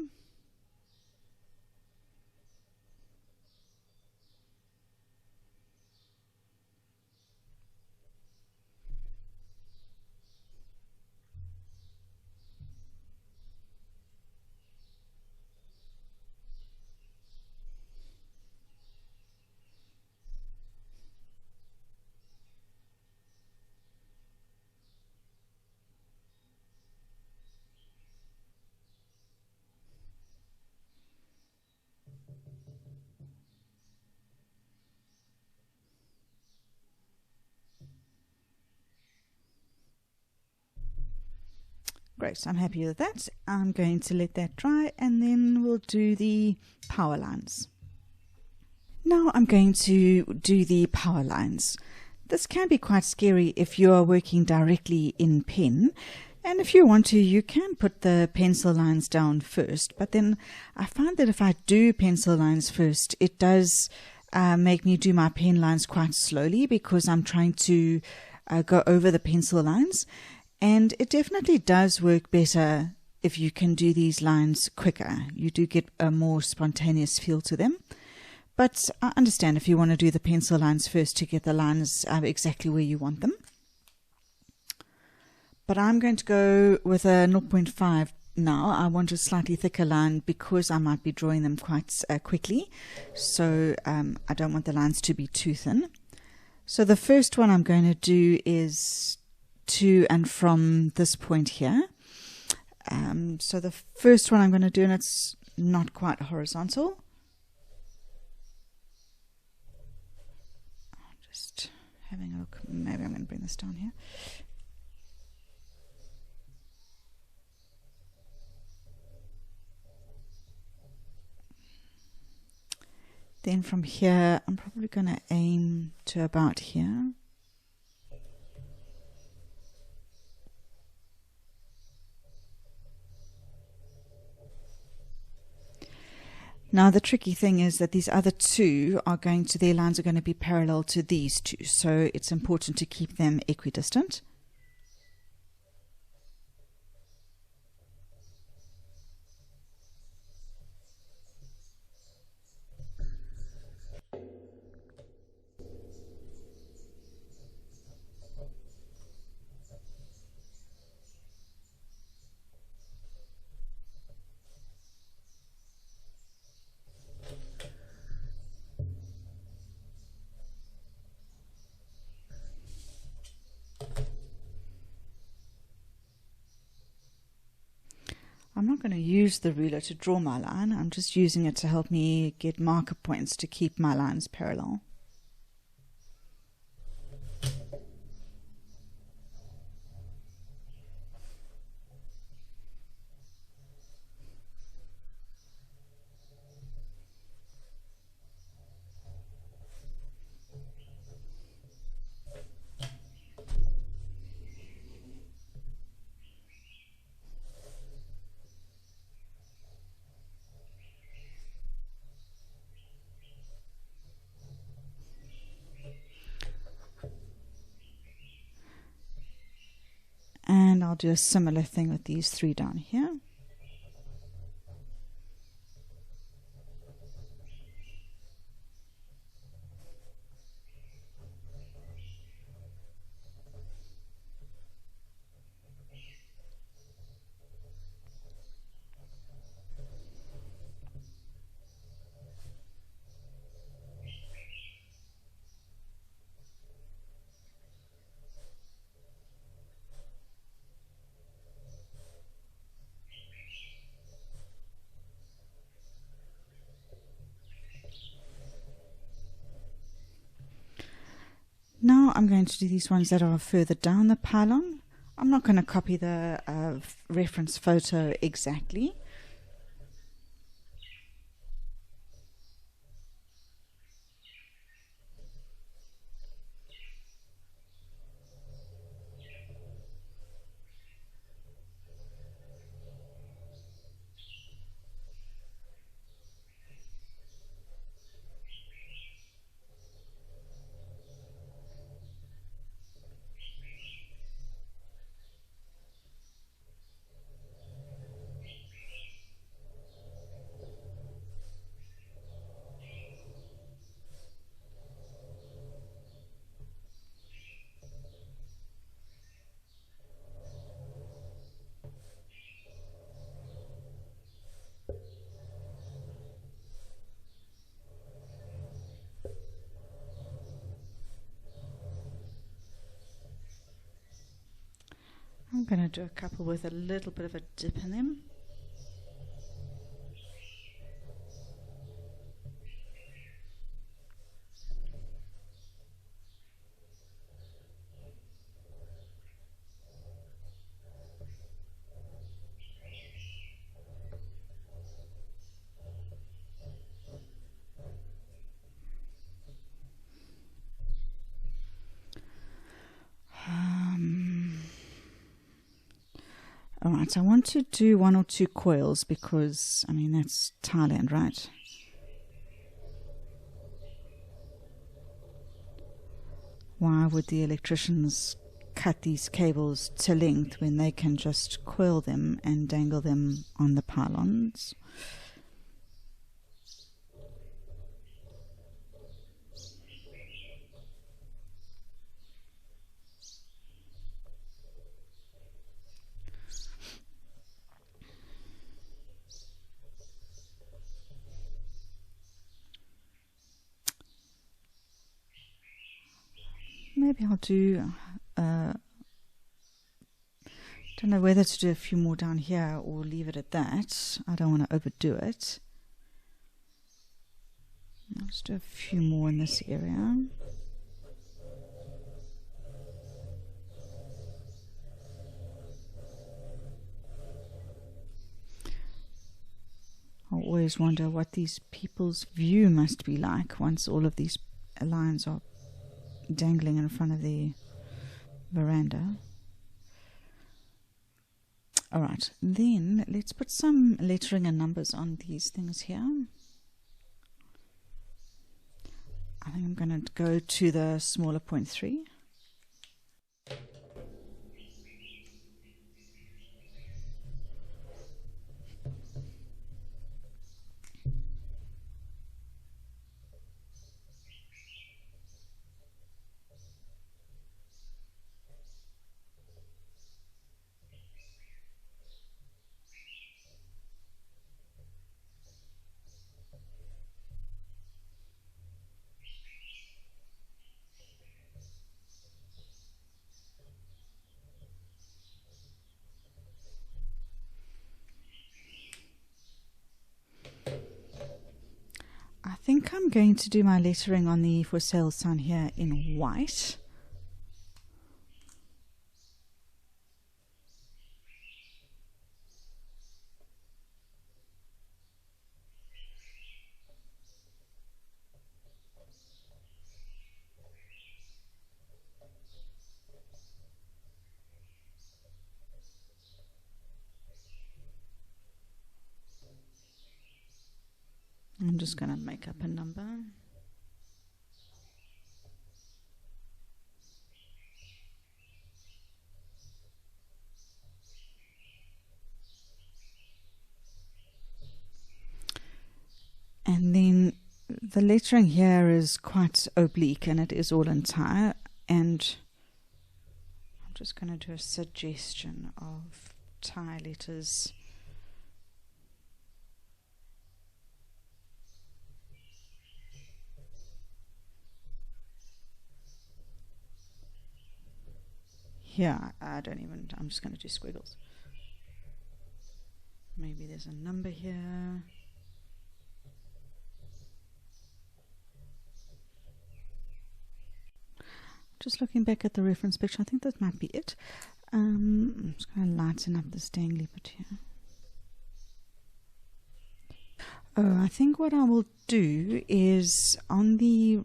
Great, I'm happy with that. I'm going to let that dry and then we'll do the power lines. Now I'm going to do the power lines. This can be quite scary if you are working directly in pen, and if you want to, you can put the pencil lines down first, but then I find that if I do pencil lines first, it does make me do my pen lines quite slowly because I'm trying to go over the pencil lines. And it definitely does work better if you can do these lines quicker. You do get a more spontaneous feel to them. But I understand if you want to do the pencil lines first to get the lines exactly where you want them. But I'm going to go with a 0.5 now. I want a slightly thicker line because I might be drawing them quite quickly. So I don't want the lines to be too thin. So the first one I'm going to do is to and from this point here. So the first one I'm going to do, and it's not quite horizontal. Just having a look. Maybe I'm going to bring this down here. Then from here, I'm probably going to aim to about here. Now the tricky thing is that these other two are going to, their lines are going to be parallel to these two, so it's important to keep them equidistant. I'm not going to use the ruler to draw my line, I'm just using it to help me get marker points to keep my lines parallel. And I'll do a similar thing with these three down here. I'm going to do these ones that are further down the pylon. I'm not going to copy the reference photo exactly. I'm going to do a couple with a little bit of a dip in them. Alright, I want to do 1 or 2 coils because, I mean, that's Thailand, right? Why would the electricians cut these cables to length when they can just coil them and dangle them on the pylons? Maybe I'll do, don't know whether to do a few more down here or leave it at that. I don't want to overdo it. Let's do a few more in this area. I always wonder what these people's view must be like once all of these lines are dangling in front of the veranda. Alright, then let's put some lettering and numbers on these things here. I think I'm going to go to the smaller 0.3. I think I'm going to do my lettering on the for sale sign here in white. I'm just going to make up a number. And then the lettering here is quite oblique and it is all in Thai, and I'm just going to do a suggestion of Thai letters. Here, I'm just going to do squiggles. Maybe there's a number here. Just looking back at the reference picture, I think that might be it. I'm just going to lighten up this dangly bit here. Oh, I think what I will do is on the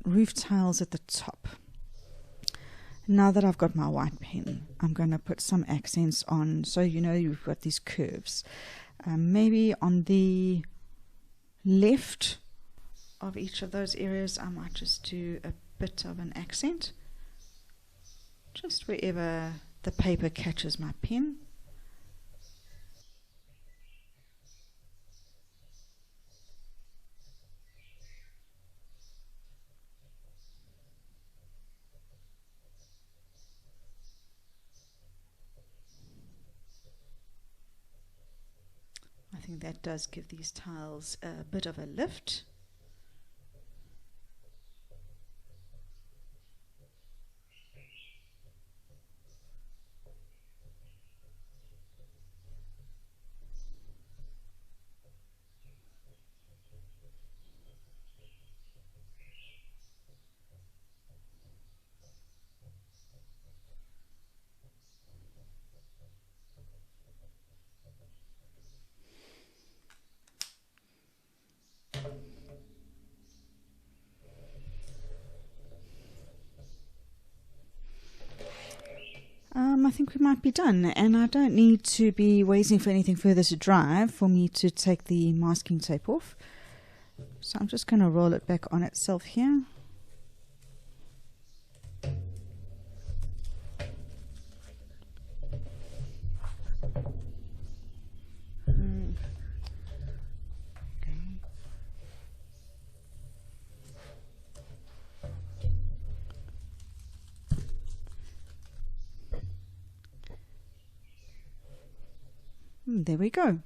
roof tiles at the top, now that I've got my white pen, I'm going to put some accents on, so you know you've got these curves. Maybe on the left of each of those areas I might just do a bit of an accent, just wherever the paper catches my pen. I think that does give these tiles a bit of a lift. I think we might be done, and I don't need to be waiting for anything further to dry for me to take the masking tape off. So I'm just going to roll it back on itself here. There we go.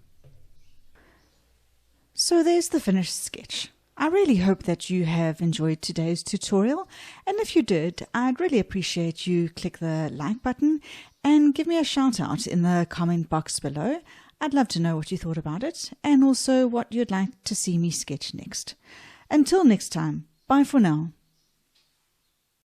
So there's the finished sketch. I really hope that you have enjoyed today's tutorial, and if you did, I'd really appreciate you click the like button and give me a shout out in the comment box below. I'd love to know what you thought about it, and also what you'd like to see me sketch next. Until next time, bye for now.